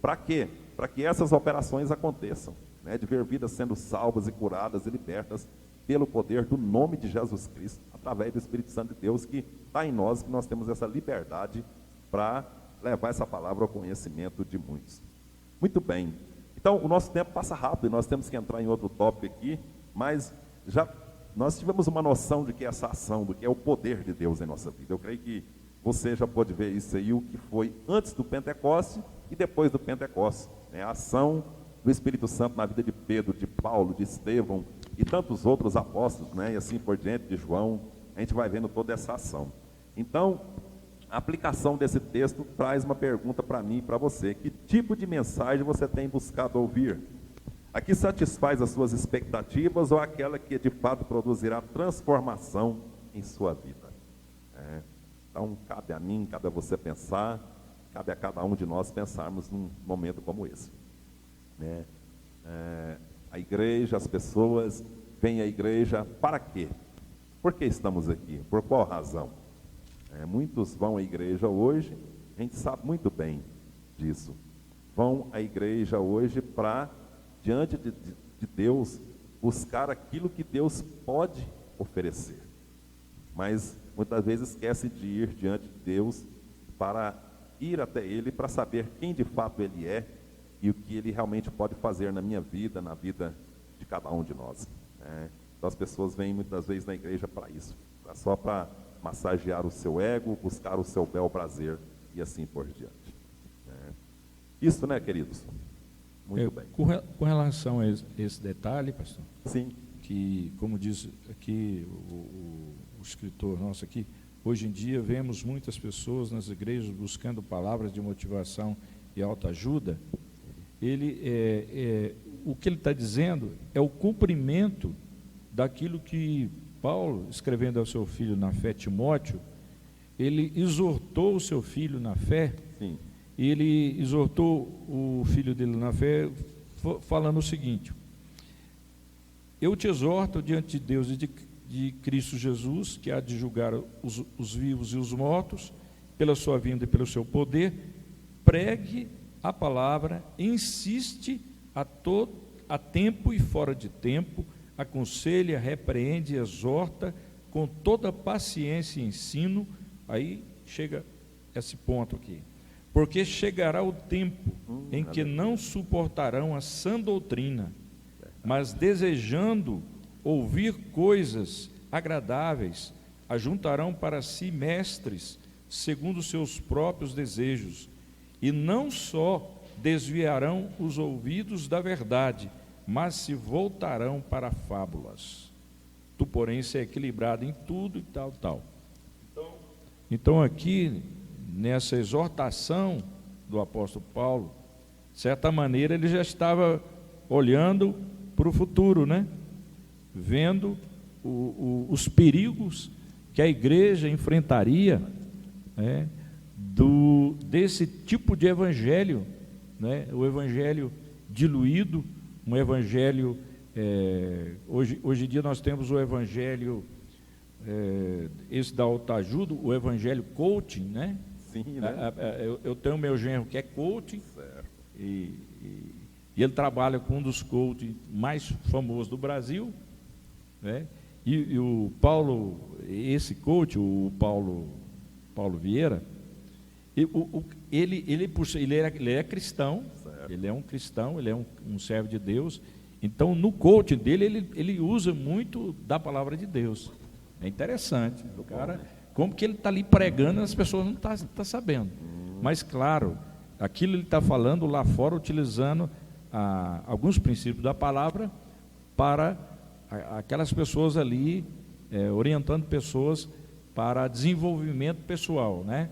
para quê? Para que essas operações aconteçam, né? De ver vidas sendo salvas e curadas e libertas pelo poder do nome de Jesus Cristo, através do Espírito Santo de Deus que está em nós, que nós temos essa liberdade para levar essa palavra ao conhecimento de muitos. Muito bem, então o nosso tempo passa rápido e nós temos que entrar em outro tópico aqui, mas nós tivemos uma noção de que essa ação, do que é o poder de Deus em nossa vida. Eu creio que você já pode ver isso aí, o que foi antes do Pentecoste e depois do Pentecoste, né? A ação do Espírito Santo na vida de Pedro, de Paulo, de Estevão e tantos outros apóstolos, né? E assim por diante, de João, a gente vai vendo toda essa ação. Então, a aplicação desse texto traz uma pergunta para mim e para você: que tipo de mensagem você tem buscado ouvir? A que satisfaz as suas expectativas ou aquela que de fato produzirá transformação em sua vida? Então, cabe a mim, cabe a você pensar, cabe a cada um de nós pensarmos num momento como esse. A igreja, as pessoas vêm à igreja para quê? Por que estamos aqui? Por qual razão? Muitos vão à igreja hoje, a gente sabe muito bem disso. Vão à igreja hoje para, diante de Deus, buscar aquilo que Deus pode oferecer. Mas muitas vezes esquece de ir diante de Deus para ir até Ele, para saber quem de fato Ele é e o que Ele realmente pode fazer na minha vida, na vida de cada um de nós. Então as pessoas vêm muitas vezes na igreja para isso, só para massagear o seu ego, buscar o seu bel prazer e assim por diante. Isso, né, queridos? Muito bem. Com relação a esse detalhe, pastor, sim, que, como diz aqui o escritor nosso aqui, hoje em dia vemos muitas pessoas nas igrejas buscando palavras de motivação e autoajuda. O que ele está dizendo é o cumprimento daquilo que Paulo, escrevendo ao seu filho na fé, Timóteo, ele exortou o seu filho na fé. sim. E ele exortou o filho dele na fé, falando o seguinte: eu te exorto diante de Deus e de Cristo Jesus, que há de julgar os vivos e os mortos, pela sua vinda e pelo seu poder, pregue a palavra, insiste a tempo e fora de tempo, aconselha, repreende, exorta, com toda paciência e ensino. Aí chega esse ponto aqui. Porque chegará o tempo em que não suportarão a sã doutrina, mas desejando ouvir coisas agradáveis, ajuntarão para si mestres, segundo seus próprios desejos, e não só desviarão os ouvidos da verdade, mas se voltarão para fábulas. Tu, porém, se é equilibrado em tudo e tal. Então aqui, nessa exortação do apóstolo Paulo, de certa maneira ele já estava olhando para o futuro, né? Vendo os perigos que a igreja enfrentaria, né? Desse tipo de evangelho, né? O evangelho diluído, um evangelho, hoje em dia nós temos o evangelho, esse da autoajuda, o evangelho coaching, né? Sim, né? Eu tenho meu genro que é coaching, e ele trabalha com um dos coaching mais famosos do Brasil, né? E o Paulo, esse coach, o Paulo Vieira, ele é cristão, certo. Ele é um cristão, ele é um servo de Deus. Então, no coaching dele, ele usa muito da palavra de Deus. É interessante, o cara, como que ele está ali pregando, as pessoas não estão sabendo. Mas, claro, aquilo ele está falando lá fora, utilizando alguns princípios da palavra para aquelas pessoas ali, orientando pessoas para desenvolvimento pessoal, né?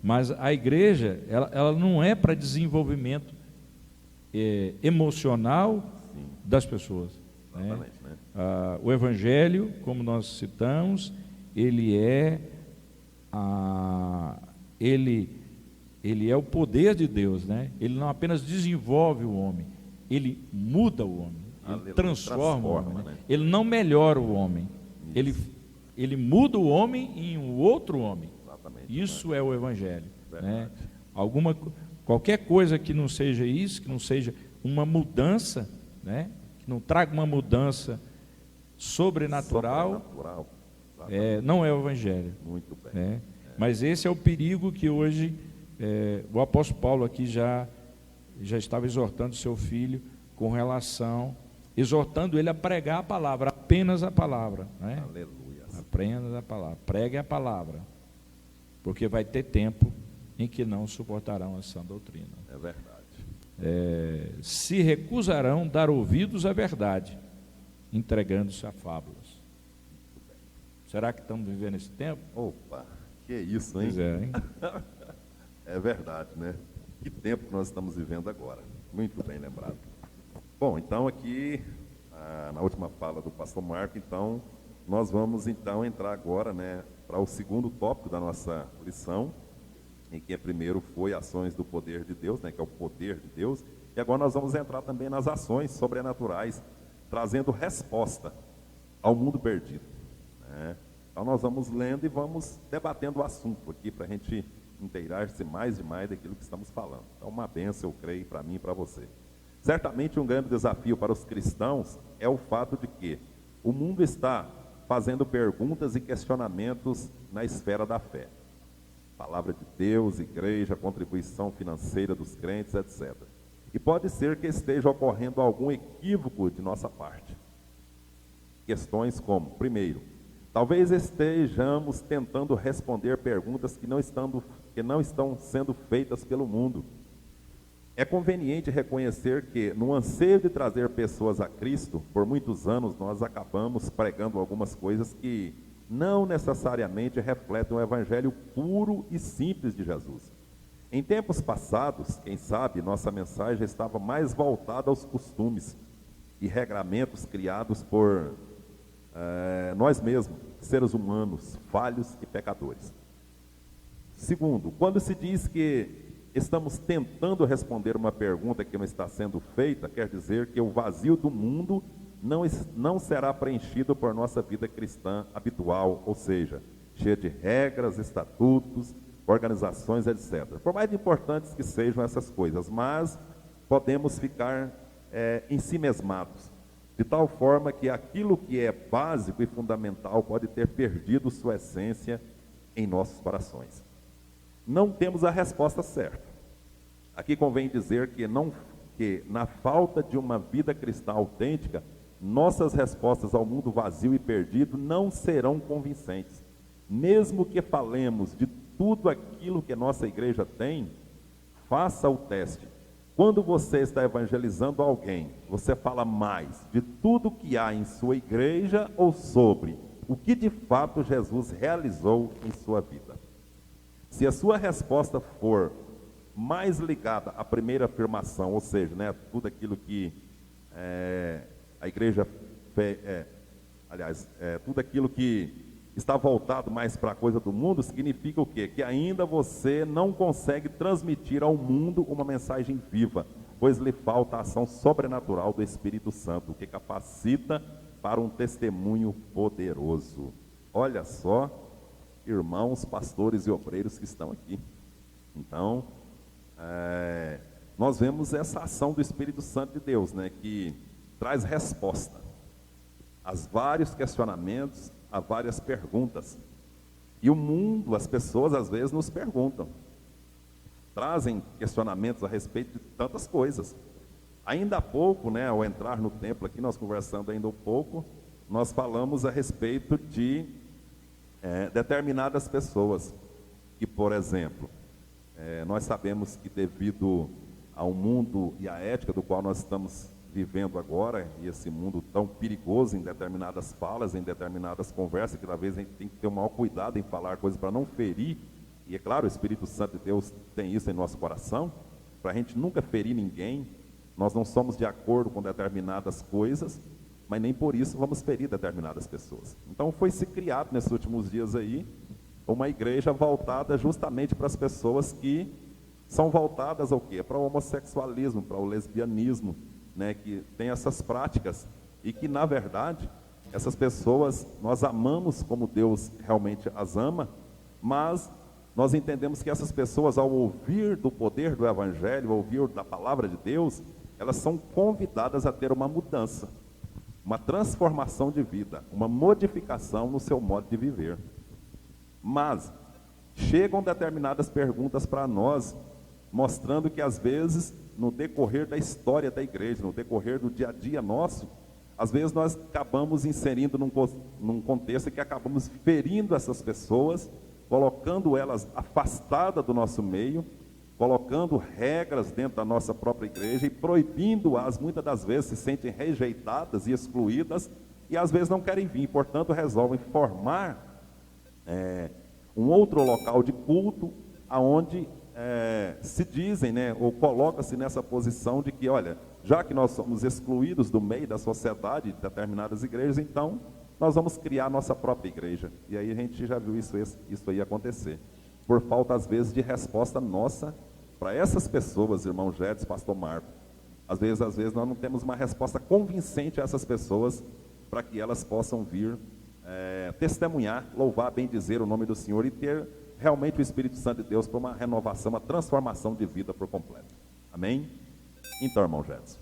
Mas a igreja, ela não é para desenvolvimento emocional, sim, das pessoas. Exatamente, né? O evangelho, como nós citamos, ele é o poder de Deus, né? Ele não apenas desenvolve o homem, ele muda o homem, ele transforma o homem, né? Ele não melhora o homem, ele muda o homem em um outro homem. Exatamente, isso, né? É o evangelho, né? Qualquer coisa que não seja isso, que não seja uma mudança, né? Que não traga uma mudança sobrenatural, não é o evangelho. Muito bem. Né? Mas esse é o perigo que hoje o apóstolo Paulo aqui já estava exortando seu filho com relação, exortando ele a pregar a palavra, apenas a palavra, né? Aleluia. Apenas a palavra, pregue a palavra, porque vai ter tempo em que não suportarão a sã doutrina. É verdade. Se recusarão dar ouvidos à verdade, entregando-se a fábulas. Será que estamos vivendo esse tempo? Opa, que isso, hein? Pois é, hein? É verdade, né? Que tempo nós estamos vivendo agora. Muito bem lembrado. Bom, então aqui, na última fala do pastor Marco, então, nós vamos então entrar agora, né, para o segundo tópico da nossa lição, em que primeiro foi ações do poder de Deus, né, que é o poder de Deus, e agora nós vamos entrar também nas ações sobrenaturais, trazendo resposta ao mundo perdido, né? Então nós vamos lendo e vamos debatendo o assunto aqui, para a gente inteirar-se mais e mais daquilo que estamos falando. Então uma bênção, eu creio, para mim e para você. Certamente um grande desafio para os cristãos é o fato de que o mundo está fazendo perguntas e questionamentos na esfera da fé. Palavra de Deus, igreja, contribuição financeira dos crentes, etc. E pode ser que esteja ocorrendo algum equívoco de nossa parte. Questões como, primeiro, talvez estejamos tentando responder perguntas que não estão sendo feitas pelo mundo. É conveniente reconhecer que, no anseio de trazer pessoas a Cristo, por muitos anos nós acabamos pregando algumas coisas que não necessariamente refletem o evangelho puro e simples de Jesus. Em tempos passados, quem sabe, nossa mensagem estava mais voltada aos costumes e regramentos criados por nós mesmos, seres humanos, falhos e pecadores. Segundo, quando se diz que estamos tentando responder uma pergunta que não está sendo feita, quer dizer que o vazio do mundo não será preenchido por nossa vida cristã habitual, ou seja, cheia de regras, estatutos, organizações, etc. Por mais importantes que sejam essas coisas, mas podemos ficar ensimesmados, de tal forma que aquilo que é básico e fundamental pode ter perdido sua essência em nossos corações. Não temos a resposta certa. Aqui convém dizer que na falta de uma vida cristã autêntica, nossas respostas ao mundo vazio e perdido não serão convincentes. Mesmo que falemos de tudo aquilo que nossa igreja tem, faça o teste. Quando você está evangelizando alguém, você fala mais de tudo que há em sua igreja ou sobre o que de fato Jesus realizou em sua vida? Se a sua resposta for mais ligada à primeira afirmação, ou seja, né, tudo aquilo que a igreja tudo aquilo que está voltado mais para a coisa do mundo, significa o quê? Que ainda você não consegue transmitir ao mundo uma mensagem viva, pois lhe falta a ação sobrenatural do Espírito Santo, que capacita para um testemunho poderoso. Olha só, irmãos, pastores e obreiros que estão aqui. Então, nós vemos essa ação do Espírito Santo de Deus, né, que traz resposta aos vários questionamentos, a várias perguntas. E o mundo, as pessoas às vezes nos perguntam, trazem questionamentos a respeito de tantas coisas. Ainda há pouco, né, ao entrar no templo aqui, nós conversando ainda um pouco, nós falamos a respeito de determinadas pessoas, que, por exemplo, nós sabemos que devido ao mundo e à ética do qual nós estamos vivendo agora, e esse mundo tão perigoso em determinadas falas, em determinadas conversas, que talvez a gente tem que ter o maior cuidado em falar coisas para não ferir, e é claro, o Espírito Santo de Deus tem isso em nosso coração, para a gente nunca ferir ninguém. Nós não somos de acordo com determinadas coisas, mas nem por isso vamos ferir determinadas pessoas. Então foi se criado nesses últimos dias aí, uma igreja voltada justamente para as pessoas que são voltadas ao quê? Para o homossexualismo, para o lesbianismo, né, que tem essas práticas, e que na verdade, essas pessoas nós amamos como Deus realmente as ama, mas nós entendemos que essas pessoas, ao ouvir do poder do Evangelho, ao ouvir da palavra de Deus, elas são convidadas a ter uma mudança, uma transformação de vida, uma modificação no seu modo de viver. Mas chegam determinadas perguntas para nós, mostrando que às vezes, no decorrer da história da igreja, no decorrer do dia a dia nosso, às vezes nós acabamos inserindo num contexto que acabamos ferindo essas pessoas, colocando elas afastadas do nosso meio, colocando regras dentro da nossa própria igreja e proibindo-as, muitas das vezes se sentem rejeitadas e excluídas, e às vezes não querem vir, portanto resolvem formar um outro local de culto, aonde se dizem, né, ou colocam-se nessa posição de que, olha, já que nós somos excluídos do meio da sociedade de determinadas igrejas, então nós vamos criar nossa própria igreja. E aí a gente já viu isso aí acontecer, por falta às vezes de resposta nossa para essas pessoas, irmão Gédes, pastor Marco. Às vezes nós não temos uma resposta convincente a essas pessoas para que elas possam vir testemunhar, louvar, bendizer o nome do Senhor e ter realmente o Espírito Santo de Deus para uma renovação, uma transformação de vida por completo. Amém? Então, irmão Gédes,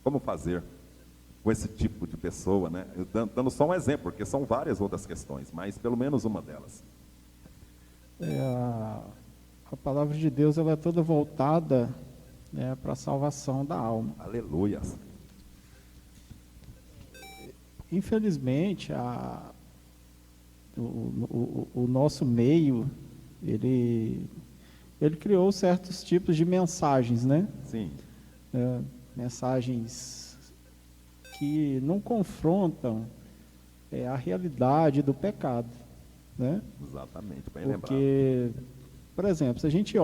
como fazer com esse tipo de pessoa, né? Eu dando só um exemplo, porque são várias outras questões, mas pelo menos uma delas. A palavra de Deus, ela é toda voltada, né, para a salvação da alma. Aleluia. Infelizmente, o nosso meio, ele criou certos tipos de mensagens, né? Sim. Mensagens que não confrontam a realidade do pecado, né? Exatamente, bem lembrado. Porque, por exemplo, se a gente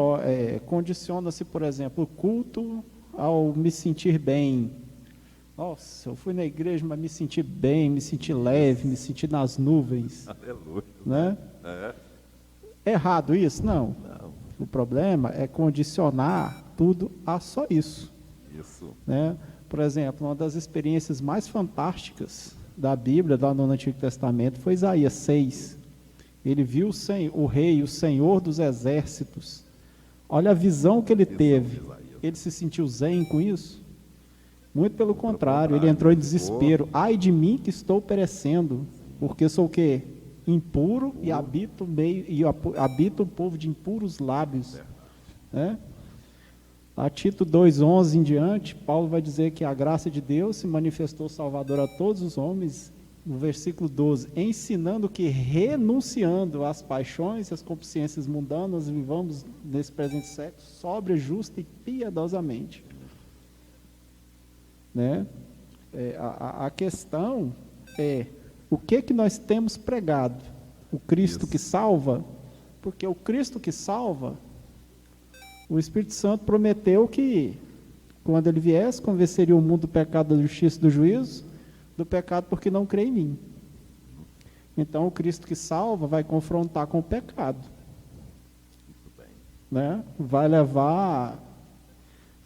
condiciona-se, por exemplo, o culto ao me sentir bem. Nossa, eu fui na igreja, mas me senti bem, me senti leve, me senti nas nuvens. Aleluia. Né? É errado isso? Não. O problema é condicionar tudo a só isso. Isso. Né? Por exemplo, uma das experiências mais fantásticas da Bíblia, lá no Antigo Testamento, foi Isaías 6. Ele viu o rei, o Senhor dos exércitos. Olha a visão que ele teve. Ele se sentiu zen com isso? Muito pelo contrário, ele entrou em desespero. Ai de mim que estou perecendo, porque sou o quê? Impuro e habito um povo de impuros lábios. Né? A Tito 2,11 em diante, Paulo vai dizer que a graça de Deus se manifestou salvadora a todos os homens, no versículo 12, ensinando que, renunciando às paixões e às consciências mundanas, vivamos nesse presente século sóbria, justa e piedosamente. Né? A questão é o que nós temos pregado? O Cristo que salva? Porque o Cristo que salva, o Espírito Santo prometeu que, quando ele viesse, convenceria o mundo do pecado, da justiça e do juízo, do pecado porque não crê em mim. Então, o Cristo que salva vai confrontar com o pecado. Muito bem. Né? Vai levar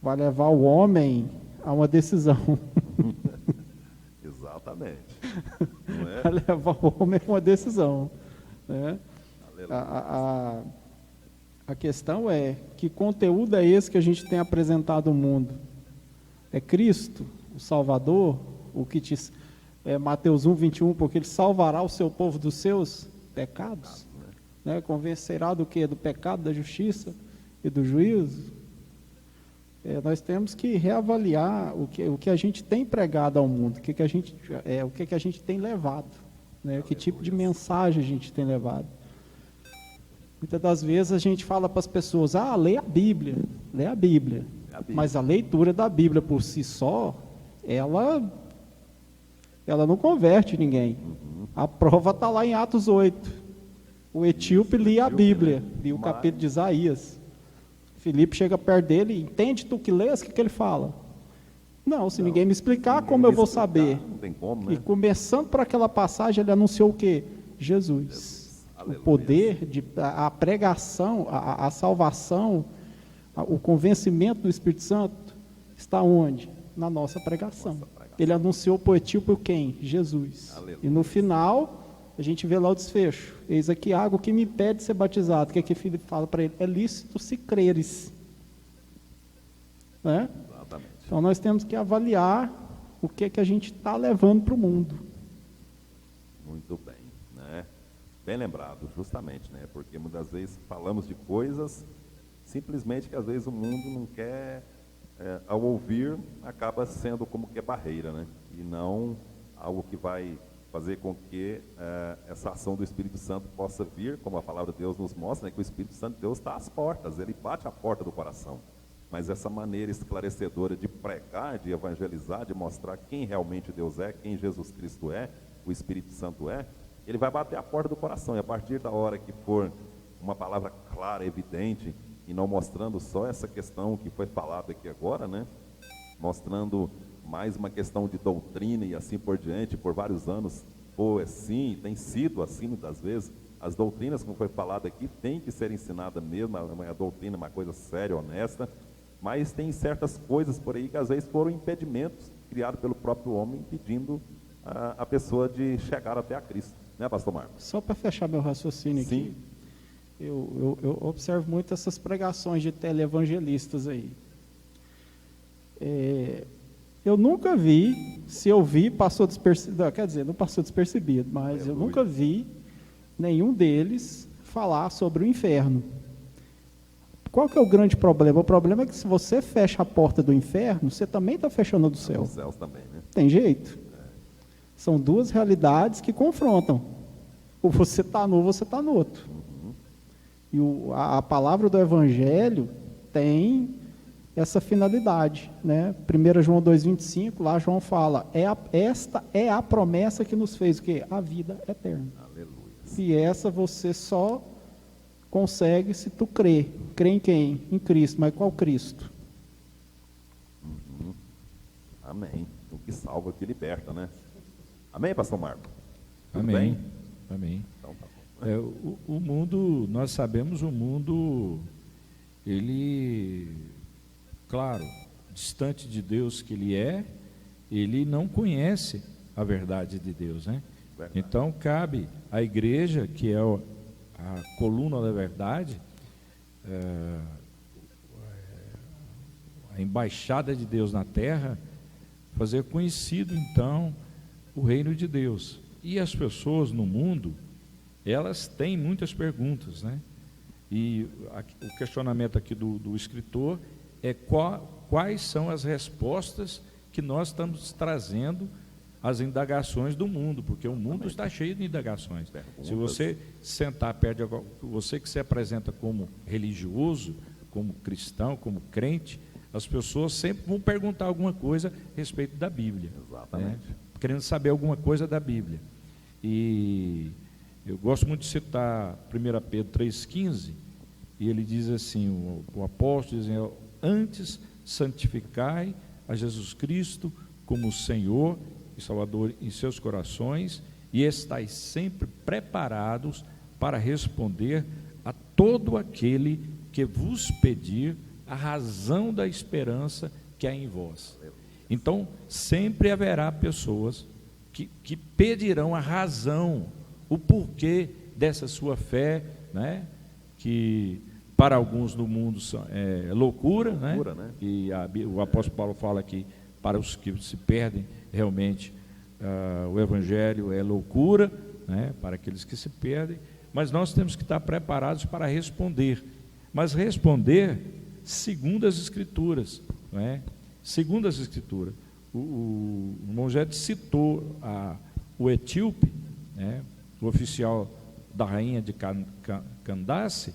o homem a uma decisão. Exatamente. Não é? Vai levar o homem a uma decisão. Né? A questão é, que conteúdo é esse que a gente tem apresentado ao mundo? É Cristo, o Salvador, o que Mateus 1:21, porque ele salvará o seu povo dos seus pecados, né? Convencerá do quê? Do pecado, da justiça e do juízo. Nós temos que reavaliar o que a gente tem pregado ao mundo, o que a gente tem levado, né? Que tipo de mensagem a gente tem levado. Muitas das vezes a gente fala para as pessoas, lê a Bíblia, mas a leitura da Bíblia por si só, ela não converte ninguém. A prova está lá em Atos 8. O etíope lia a Bíblia, lia o capítulo de Isaías. Filipe chega perto dele, entende tu que lês, o que ele fala? Não, se ninguém me explicar, como eu vou saber? Não tem como, né? E começando por aquela passagem, ele anunciou o quê? Jesus. O poder, a pregação, a salvação, o convencimento do Espírito Santo está onde? Na nossa pregação. Ele anunciou para o etíope quem? Jesus. Aleluia. E no final, a gente vê lá o desfecho. Eis aqui a água que me impede ser batizado. O que é que Filipe fala para ele? É lícito se creres. Né? Exatamente. Então nós temos que avaliar o que é que a gente está levando para o mundo. Muito bem, né? Bem lembrado, justamente, né? Porque muitas vezes falamos de coisas simplesmente que às vezes o mundo não quer, ao ouvir, acaba sendo como que barreira, né? E não algo que vai fazer com que essa ação do Espírito Santo possa vir, como a palavra de Deus nos mostra, né? Que o Espírito Santo de Deus está às portas, ele bate a porta do coração. Mas essa maneira esclarecedora de pregar, de evangelizar, de mostrar quem realmente Deus é, quem Jesus Cristo é, o Espírito Santo é, ele vai bater a porta do coração. E a partir da hora que for uma palavra clara, evidente, e não mostrando só essa questão que foi falada aqui agora, né? Mostrando mais uma questão de doutrina e assim por diante, por vários anos, foi assim, tem sido assim muitas vezes. As doutrinas, como foi falado aqui, tem que ser ensinada mesmo, a doutrina é uma coisa séria, honesta, mas tem certas coisas por aí que às vezes foram impedimentos criados pelo próprio homem, impedindo a pessoa de chegar até a Cristo, né, pastor Marcos? Só para fechar meu raciocínio Sim. aqui, eu observo muito essas pregações de televangelistas aí. Eu nunca vi, se eu vi, passou despercebido, quer dizer, não passou despercebido, mas eu nunca vi nenhum deles falar sobre o inferno. Qual que é o grande problema? O problema é que se você fecha a porta do inferno, você também está fechando a do céu. Os céus também, né? Tem jeito? São duas realidades que confrontam. Ou você está num, ou você está no outro. E a palavra do Evangelho tem essa finalidade, né? 1 João 2,25, lá João fala, esta é a promessa que nos fez o quê? A vida eterna. Aleluia. E essa você só consegue se tu crer. Crê em quem? Em Cristo. Mas qual Cristo? Amém. O que salva, o que liberta, né? Amém, pastor Marco? Tudo Amém. bem? Amém. Então tá bom. O mundo, nós sabemos, o mundo, ele, claro, distante de Deus que ele não conhece a verdade de Deus, né? Verdade. Então, cabe à igreja, que é a coluna da verdade, a embaixada de Deus na terra, fazer conhecido, então, o reino de Deus. E as pessoas no mundo, elas têm muitas perguntas, né? E o questionamento aqui do escritor é quais são as respostas que nós estamos trazendo às indagações do mundo, porque o mundo está cheio de indagações. Se você sentar perto de você que se apresenta como religioso, como cristão, como crente, as pessoas sempre vão perguntar alguma coisa a respeito da Bíblia. Exatamente. Né? Querendo saber alguma coisa da Bíblia. E eu gosto muito de citar 1 Pedro 3,15, e ele diz assim, o apóstolo diz, antes santificai a Jesus Cristo como Senhor e Salvador em seus corações, e estais sempre preparados para responder a todo aquele que vos pedir a razão da esperança que há em vós. Então, sempre haverá pessoas que pedirão a razão, o porquê dessa sua fé, né? Que para alguns no mundo é loucura, né? E o apóstolo Paulo fala que para os que se perdem, realmente, o Evangelho é loucura, né? Para aqueles que se perdem, mas nós temos que estar preparados para responder, mas responder segundo as Escrituras, não é? Segundo as Escrituras. O irmão Jete citou o etíope, né? O oficial da rainha de Candace,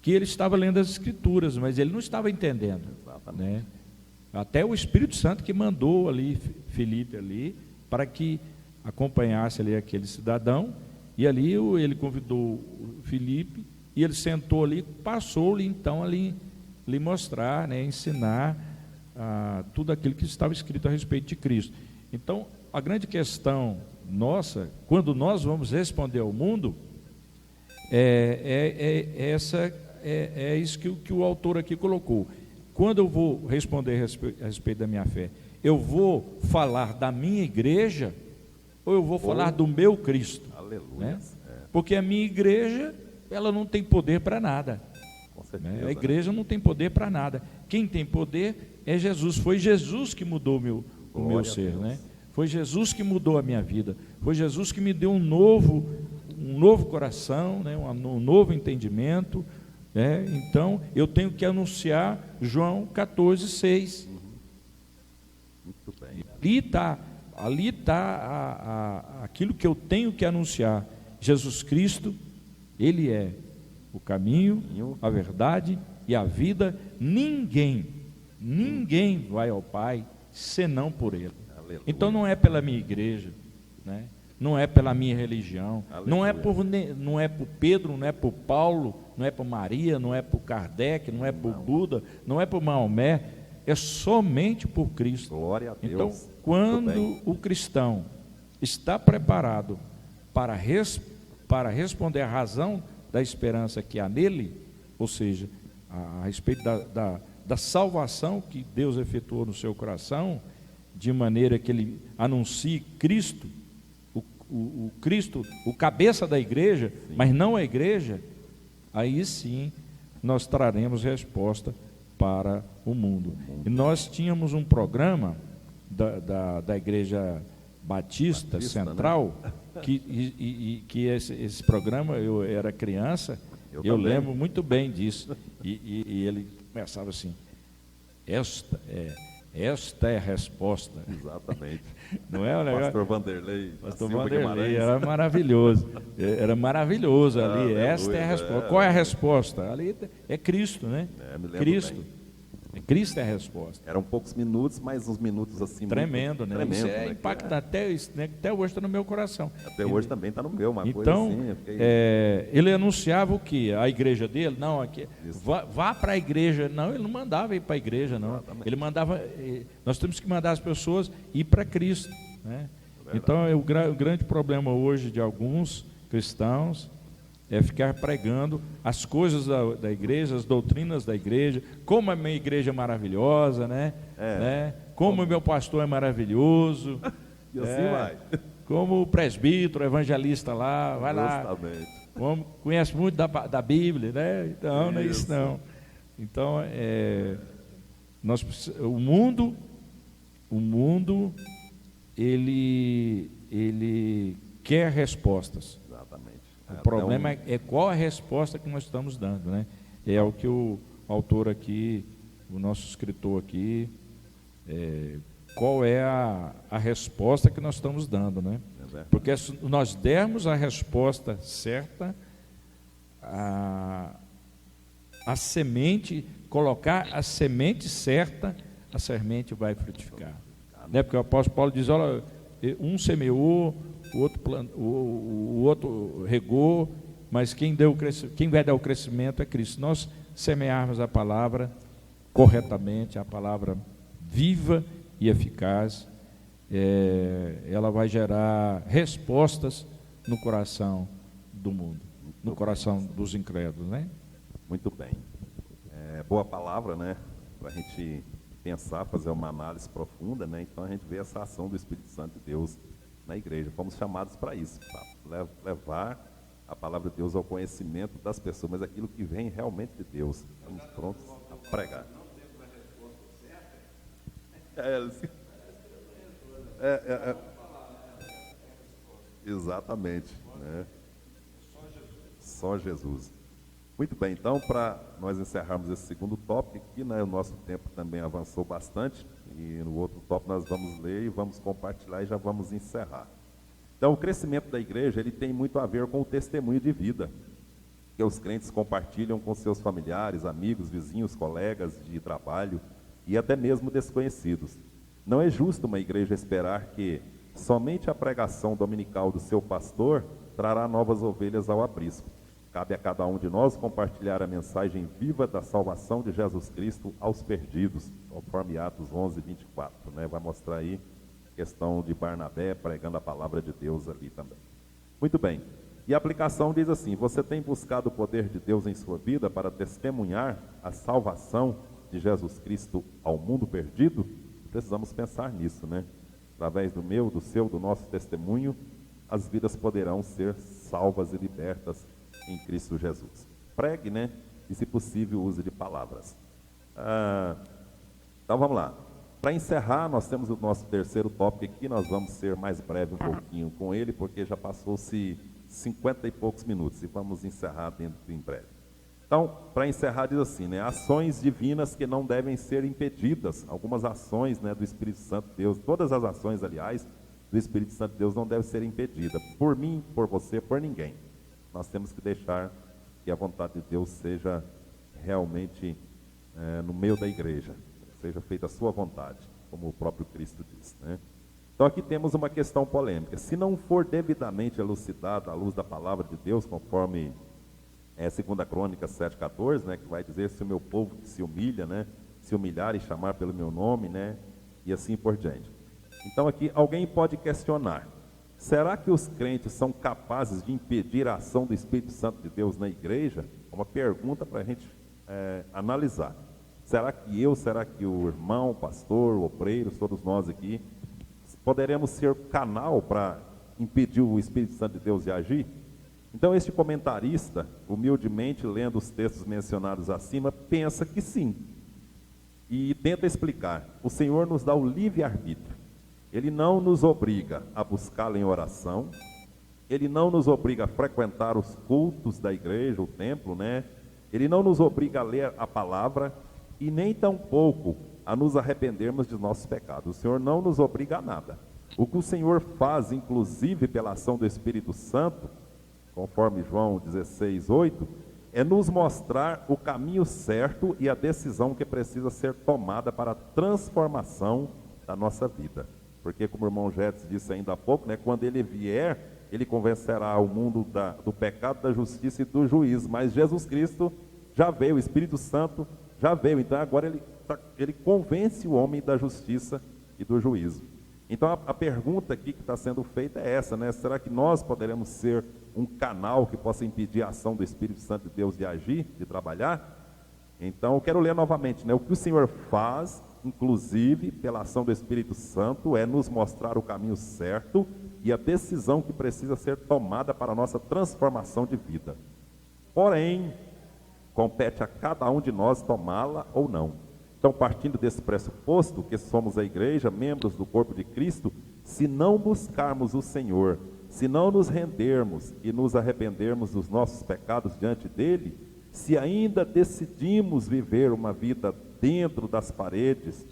que ele estava lendo as Escrituras, mas ele não estava entendendo, né? Até o Espírito Santo que mandou ali Filipe ali para que acompanhasse ali aquele cidadão, e ali ele convidou o Filipe, e ele sentou ali, passou-lhe então ali lhe mostrar, né, ensinar tudo aquilo que estava escrito a respeito de Cristo. Então, a grande questão nossa, quando nós vamos responder ao mundo, é isso que o autor aqui colocou. Quando eu vou responder a respeito da minha fé, eu vou falar da minha igreja ou eu vou falar do meu Cristo? Aleluia. Né? Porque a minha igreja, ela não tem poder para nada. Com certeza, né? A igreja não tem poder para nada. Quem tem poder é Jesus. Foi Jesus que mudou o meu ser, né? Foi Jesus que mudou a minha vida. Foi Jesus que me deu um novo coração, né? um novo entendimento. Né? Então, eu tenho que anunciar João 14,6. Muito bem. Ali está aquilo que eu tenho que anunciar. Jesus Cristo, Ele é o caminho, a verdade e a vida. Ninguém vai ao Pai senão por Ele. Aleluia. Então não é pela minha igreja, né? Não é pela minha religião, não é por Pedro, não é por Paulo, não é por Maria, não é por Kardec, não é por Buda, não é por Maomé, é somente por Cristo. Glória a Deus. Então, Muito quando bem. o cristão está preparado para responder à razão da esperança que há nele, ou seja, a respeito da salvação que Deus efetuou no seu coração, de maneira que ele anuncie Cristo, o Cristo, o cabeça da igreja, sim, mas não a igreja, aí sim nós traremos resposta para o mundo. E nós tínhamos um programa da Igreja Batista Central, né? que esse programa, eu era criança, eu lembro muito bem disso, e ele começava assim: esta é a resposta. Exatamente. Não é o negócio? Pastor Vanderlei. Pastor Vanderlei, era maravilhoso. Era maravilhoso ali. Aleluia, esta é a resposta. Qual é a resposta? Ali é Cristo, né? Me lembro Cristo. bem. Cristo é a resposta. Eram poucos minutos, mas uns minutos assim. Tremendo, muito, né? Tremendo, isso é né? impactante. Até hoje está no meu coração. Até hoje também está no meu, uma coisa então, assim. ele anunciava o quê? A igreja dele? Não, aqui, vá para a igreja. Não, ele não mandava ir para a igreja, não. Exatamente. Ele mandava. Nós temos que mandar as pessoas ir para Cristo, né? Então, o grande problema hoje de alguns cristãos é ficar pregando as coisas da igreja, as doutrinas da igreja, como a minha igreja é maravilhosa, né? Como o meu pastor é maravilhoso. E assim vai. Como o presbítero, o evangelista lá, vai lá. Como conhece muito da Bíblia, né? Então, não é isso não. Então, o mundo, ele quer respostas. O problema é qual a resposta que nós estamos dando, né? É o que o autor aqui, o nosso escritor aqui, qual é a resposta que nós estamos dando, né? Porque se nós dermos a resposta certa, a semente, colocar a semente certa, a semente vai frutificar. Né? Porque o apóstolo Paulo diz, olha, um semeou, o outro regou, mas quem vai dar o crescimento é Cristo. Nós semearmos a palavra corretamente, a palavra viva e eficaz, ela vai gerar respostas no coração do mundo, no coração dos incrédulos, né? Muito bem. Boa palavra, né? Para a gente pensar, fazer uma análise profunda, né? Então a gente vê essa ação do Espírito Santo de Deus na igreja. Fomos chamados para isso, para levar a palavra de Deus ao conhecimento das pessoas, mas aquilo que vem realmente de Deus. Estamos prontos a pregar. Exatamente, né? Só Jesus. Muito bem, então, para nós encerrarmos esse segundo tópico aqui, né, o nosso tempo também avançou bastante, e no outro tópico nós vamos ler e vamos compartilhar e já vamos encerrar. Então, o crescimento da igreja, ele tem muito a ver com o testemunho de vida, que os crentes compartilham com seus familiares, amigos, vizinhos, colegas de trabalho e até mesmo desconhecidos. Não é justo uma igreja esperar que somente a pregação dominical do seu pastor trará novas ovelhas ao aprisco. Cabe a cada um de nós compartilhar a mensagem viva da salvação de Jesus Cristo aos perdidos, conforme Atos 11, 24, né? Vai mostrar aí a questão de Barnabé pregando a palavra de Deus ali também. Muito bem. E a aplicação diz assim: você tem buscado o poder de Deus em sua vida para testemunhar a salvação de Jesus Cristo ao mundo perdido? Precisamos pensar nisso, né? Através do meu, do seu, do nosso testemunho, as vidas poderão ser salvas e libertas em Cristo Jesus. Pregue, né? E, se possível, use de palavras. Então, vamos lá. Para encerrar, nós temos o nosso terceiro tópico aqui. Nós vamos ser mais breve um pouquinho com ele, porque já passou-se 50 e poucos minutos. E vamos encerrar dentro em breve. Então, para encerrar, diz assim, né? Ações divinas que não devem ser impedidas. Algumas ações, né, do Espírito Santo de Deus, todas as ações, aliás, do Espírito Santo de Deus não devem ser impedidas. Por mim, por você, por ninguém. Nós temos que deixar que a vontade de Deus seja realmente no meio da igreja, seja feita a sua vontade, como o próprio Cristo diz, né? Então aqui temos uma questão polêmica. Se não for devidamente elucidada à luz da palavra de Deus, conforme É 2 Crônicas 7,14, né, que vai dizer: se o meu povo que se humilha, né, se humilhar e chamar pelo meu nome, né, e assim por diante. Então aqui alguém pode questionar: será que os crentes são capazes de impedir a ação do Espírito Santo de Deus na igreja? É uma pergunta para a gente analisar. Será que o irmão, o pastor, o obreiro, todos nós aqui, poderemos ser canal para impedir o Espírito Santo de Deus de agir? Então este comentarista, humildemente lendo os textos mencionados acima, pensa que sim. E tenta explicar: o Senhor nos dá o livre-arbítrio. Ele não nos obriga a buscá-lo em oração, Ele não nos obriga a frequentar os cultos da igreja, o templo, né? Ele não nos obriga a ler a palavra e nem tampouco a nos arrependermos de nossos pecados. O Senhor não nos obriga a nada. O que o Senhor faz, inclusive pela ação do Espírito Santo, conforme João 16:8, é nos mostrar o caminho certo e a decisão que precisa ser tomada para a transformação da nossa vida. Porque, como o irmão Jetson disse ainda há pouco, né, quando ele vier, ele convencerá o mundo do pecado, da justiça e do juízo. Mas Jesus Cristo já veio, o Espírito Santo já veio. Então agora ele convence o homem da justiça e do juízo. Então a pergunta aqui que está sendo feita é essa, né? Será que nós poderemos ser um canal que possa impedir a ação do Espírito Santo de Deus de agir, de trabalhar? Então eu quero ler novamente, né? O que o Senhor faz, inclusive pela ação do Espírito Santo, é nos mostrar o caminho certo e a decisão que precisa ser tomada para a nossa transformação de vida. Porém, compete a cada um de nós tomá-la ou não. Então, partindo desse pressuposto, que somos a igreja, membros do corpo de Cristo, se não buscarmos o Senhor, se não nos rendermos e nos arrependermos dos nossos pecados diante dele, se ainda decidimos viver uma vida dentro das paredes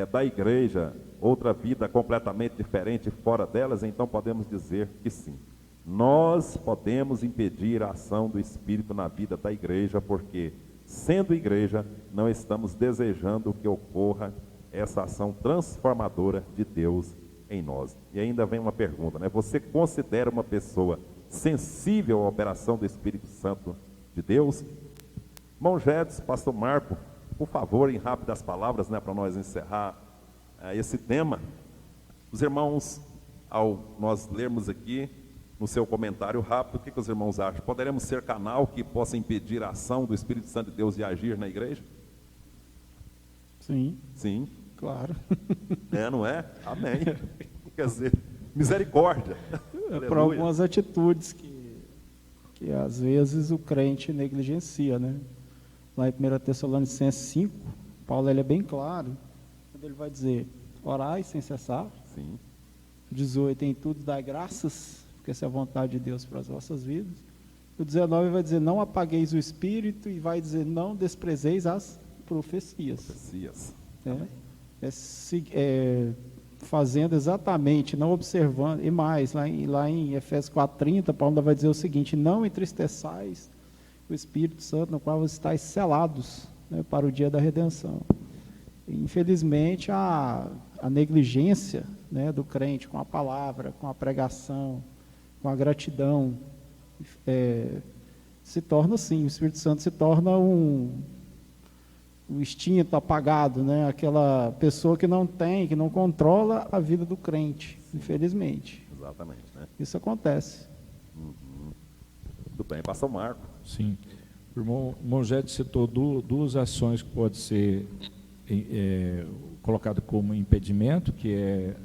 da igreja, outra vida completamente diferente fora delas, então podemos dizer que sim. Nós podemos impedir a ação do Espírito na vida da igreja, porque, sendo igreja, não estamos desejando que ocorra essa ação transformadora de Deus em nós. E ainda vem uma pergunta, né? Você considera uma pessoa sensível à operação do Espírito Santo de Deus? Irmão Jetson, pastor Marco, por favor, em rápidas palavras, né, para nós encerrar esse tema. Os irmãos, ao nós lermos aqui no seu comentário rápido, o que os irmãos acham? Poderemos ser canal que possa impedir a ação do Espírito Santo de Deus de agir na igreja? Sim. Sim. Claro. Não é? Amém. Quer dizer, misericórdia. Para algumas atitudes que às vezes o crente negligencia, né? Lá em 1 Tessalonicenses 5, Paulo ele é bem claro, quando ele vai dizer: orai sem cessar. Sim. 18, em tudo dai graças, porque essa é a vontade de Deus para as vossas vidas. O 19 vai dizer: não apagueis o espírito, e vai dizer: não desprezeis as profecias. Fazendo exatamente, não observando, e mais, lá em Efésios 4:30, Paulo ainda vai dizer o seguinte: não entristeçais o Espírito Santo, no qual vocês estáis selados, né, para o dia da redenção. Infelizmente, a negligência, né, do crente com a palavra, com a pregação, com a gratidão, se torna assim, o Espírito Santo se torna um instinto apagado, né? Aquela pessoa que não controla a vida do crente, infelizmente. Exatamente, né? Isso acontece. Muito bem, pastor Marco. Sim. O irmão Jetson citou duas ações que podem ser colocadas como impedimento, que é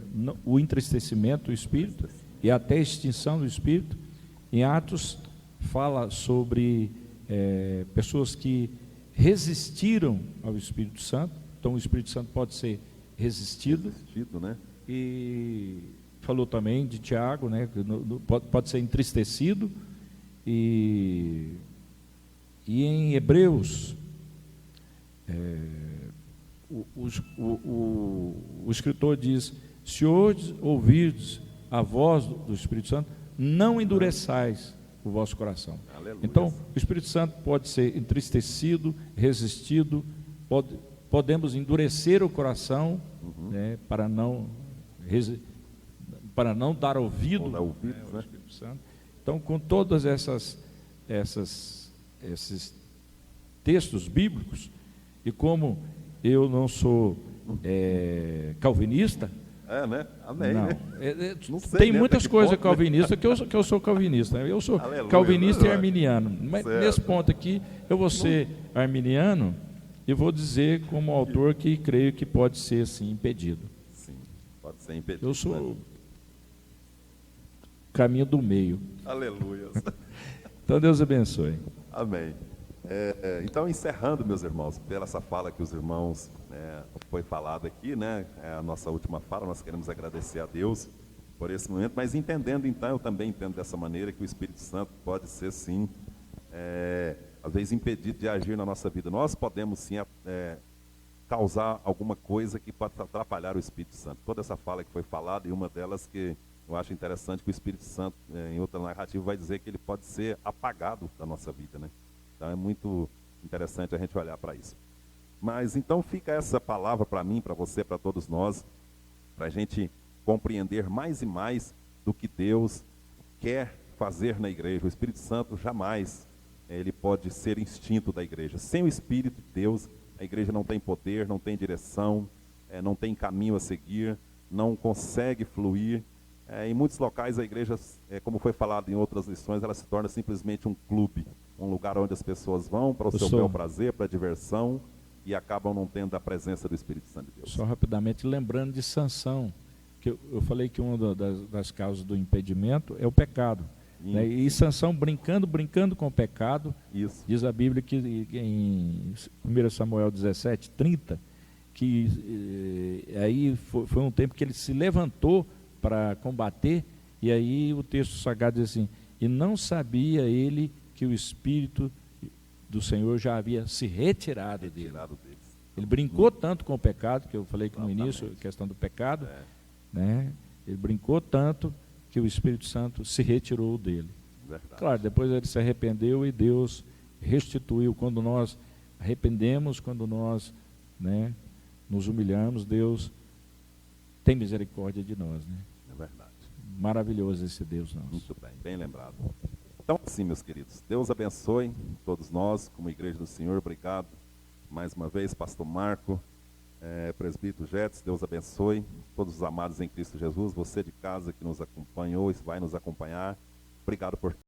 o entristecimento do Espírito e até a extinção do Espírito. Em Atos, fala sobre pessoas que resistiram ao Espírito Santo. Então o Espírito Santo pode ser resistido, né? E falou também de Tiago, né, que pode ser entristecido. E em Hebreus, o escritor diz: se hoje ouvirdes a voz do Espírito Santo, não endureçais o vosso coração. Aleluia. Então, o Espírito Santo pode ser entristecido, resistido, podemos endurecer o coração, né, para não dar ouvido, ao Espírito Santo. Então, com todas essas esses textos bíblicos, e como eu não sou calvinista, né? Amém, não, né? Não sei, tem né, muitas até que coisas ponto, né? calvinistas que eu sou calvinista. Eu sou Aleluia, calvinista e aleluia. arminiano. Mas Certo. nesse ponto aqui, eu vou ser arminiano e vou dizer como autor que creio que pode ser sim impedido. Sim, pode ser impedido. Eu sou né? o caminho do meio. Aleluia. Então Deus abençoe. Amém. Então, encerrando, meus irmãos, pela essa fala que os irmãos foi falado aqui, né? É a nossa última fala, nós queremos agradecer a Deus por esse momento, mas entendendo, então, eu também entendo dessa maneira que o Espírito Santo pode ser, sim, às vezes impedido de agir na nossa vida. Nós podemos, sim, causar alguma coisa que pode atrapalhar o Espírito Santo. Toda essa fala que foi falada, e uma delas que eu acho interessante, que o Espírito Santo, em outra narrativa, vai dizer que ele pode ser apagado da nossa vida, né? Então é muito interessante a gente olhar para isso. Mas então fica essa palavra para mim, para você, para todos nós, para a gente compreender mais e mais do que Deus quer fazer na igreja. O Espírito Santo jamais ele pode ser instinto da igreja. Sem o Espírito de Deus, a igreja não tem poder, não tem direção, não tem caminho a seguir, não consegue fluir. Em muitos locais a igreja, como foi falado em outras lições, ela se torna simplesmente um clube, um lugar onde as pessoas vão para o seu bel prazer, para a diversão, e acabam não tendo a presença do Espírito Santo de Deus. Só rapidamente, lembrando de Sansão, que eu falei que uma das causas do impedimento é o pecado. Né? E Sansão brincando com o pecado, Isso. Diz a Bíblia que em 1 Samuel 17:30, que aí foi um tempo que ele se levantou para combater, e aí o texto sagrado diz assim: e não sabia ele que o Espírito do Senhor já havia se retirado dele. Ele brincou tanto com o pecado, que eu falei que no início, a questão do pecado, né? Ele brincou tanto que o Espírito Santo se retirou dele. Verdade. Claro, depois ele se arrependeu e Deus restituiu. Quando nós arrependemos, quando nós, né, nos humilhamos, Deus tem misericórdia de nós, né? É verdade. Maravilhoso esse Deus nosso. Muito bem, bem lembrado. Então, assim, meus queridos, Deus abençoe todos nós, como Igreja do Senhor. Obrigado mais uma vez, Pastor Marco, Presbítero Jetes, Deus abençoe todos os amados em Cristo Jesus. Você de casa que nos acompanhou e vai nos acompanhar, obrigado por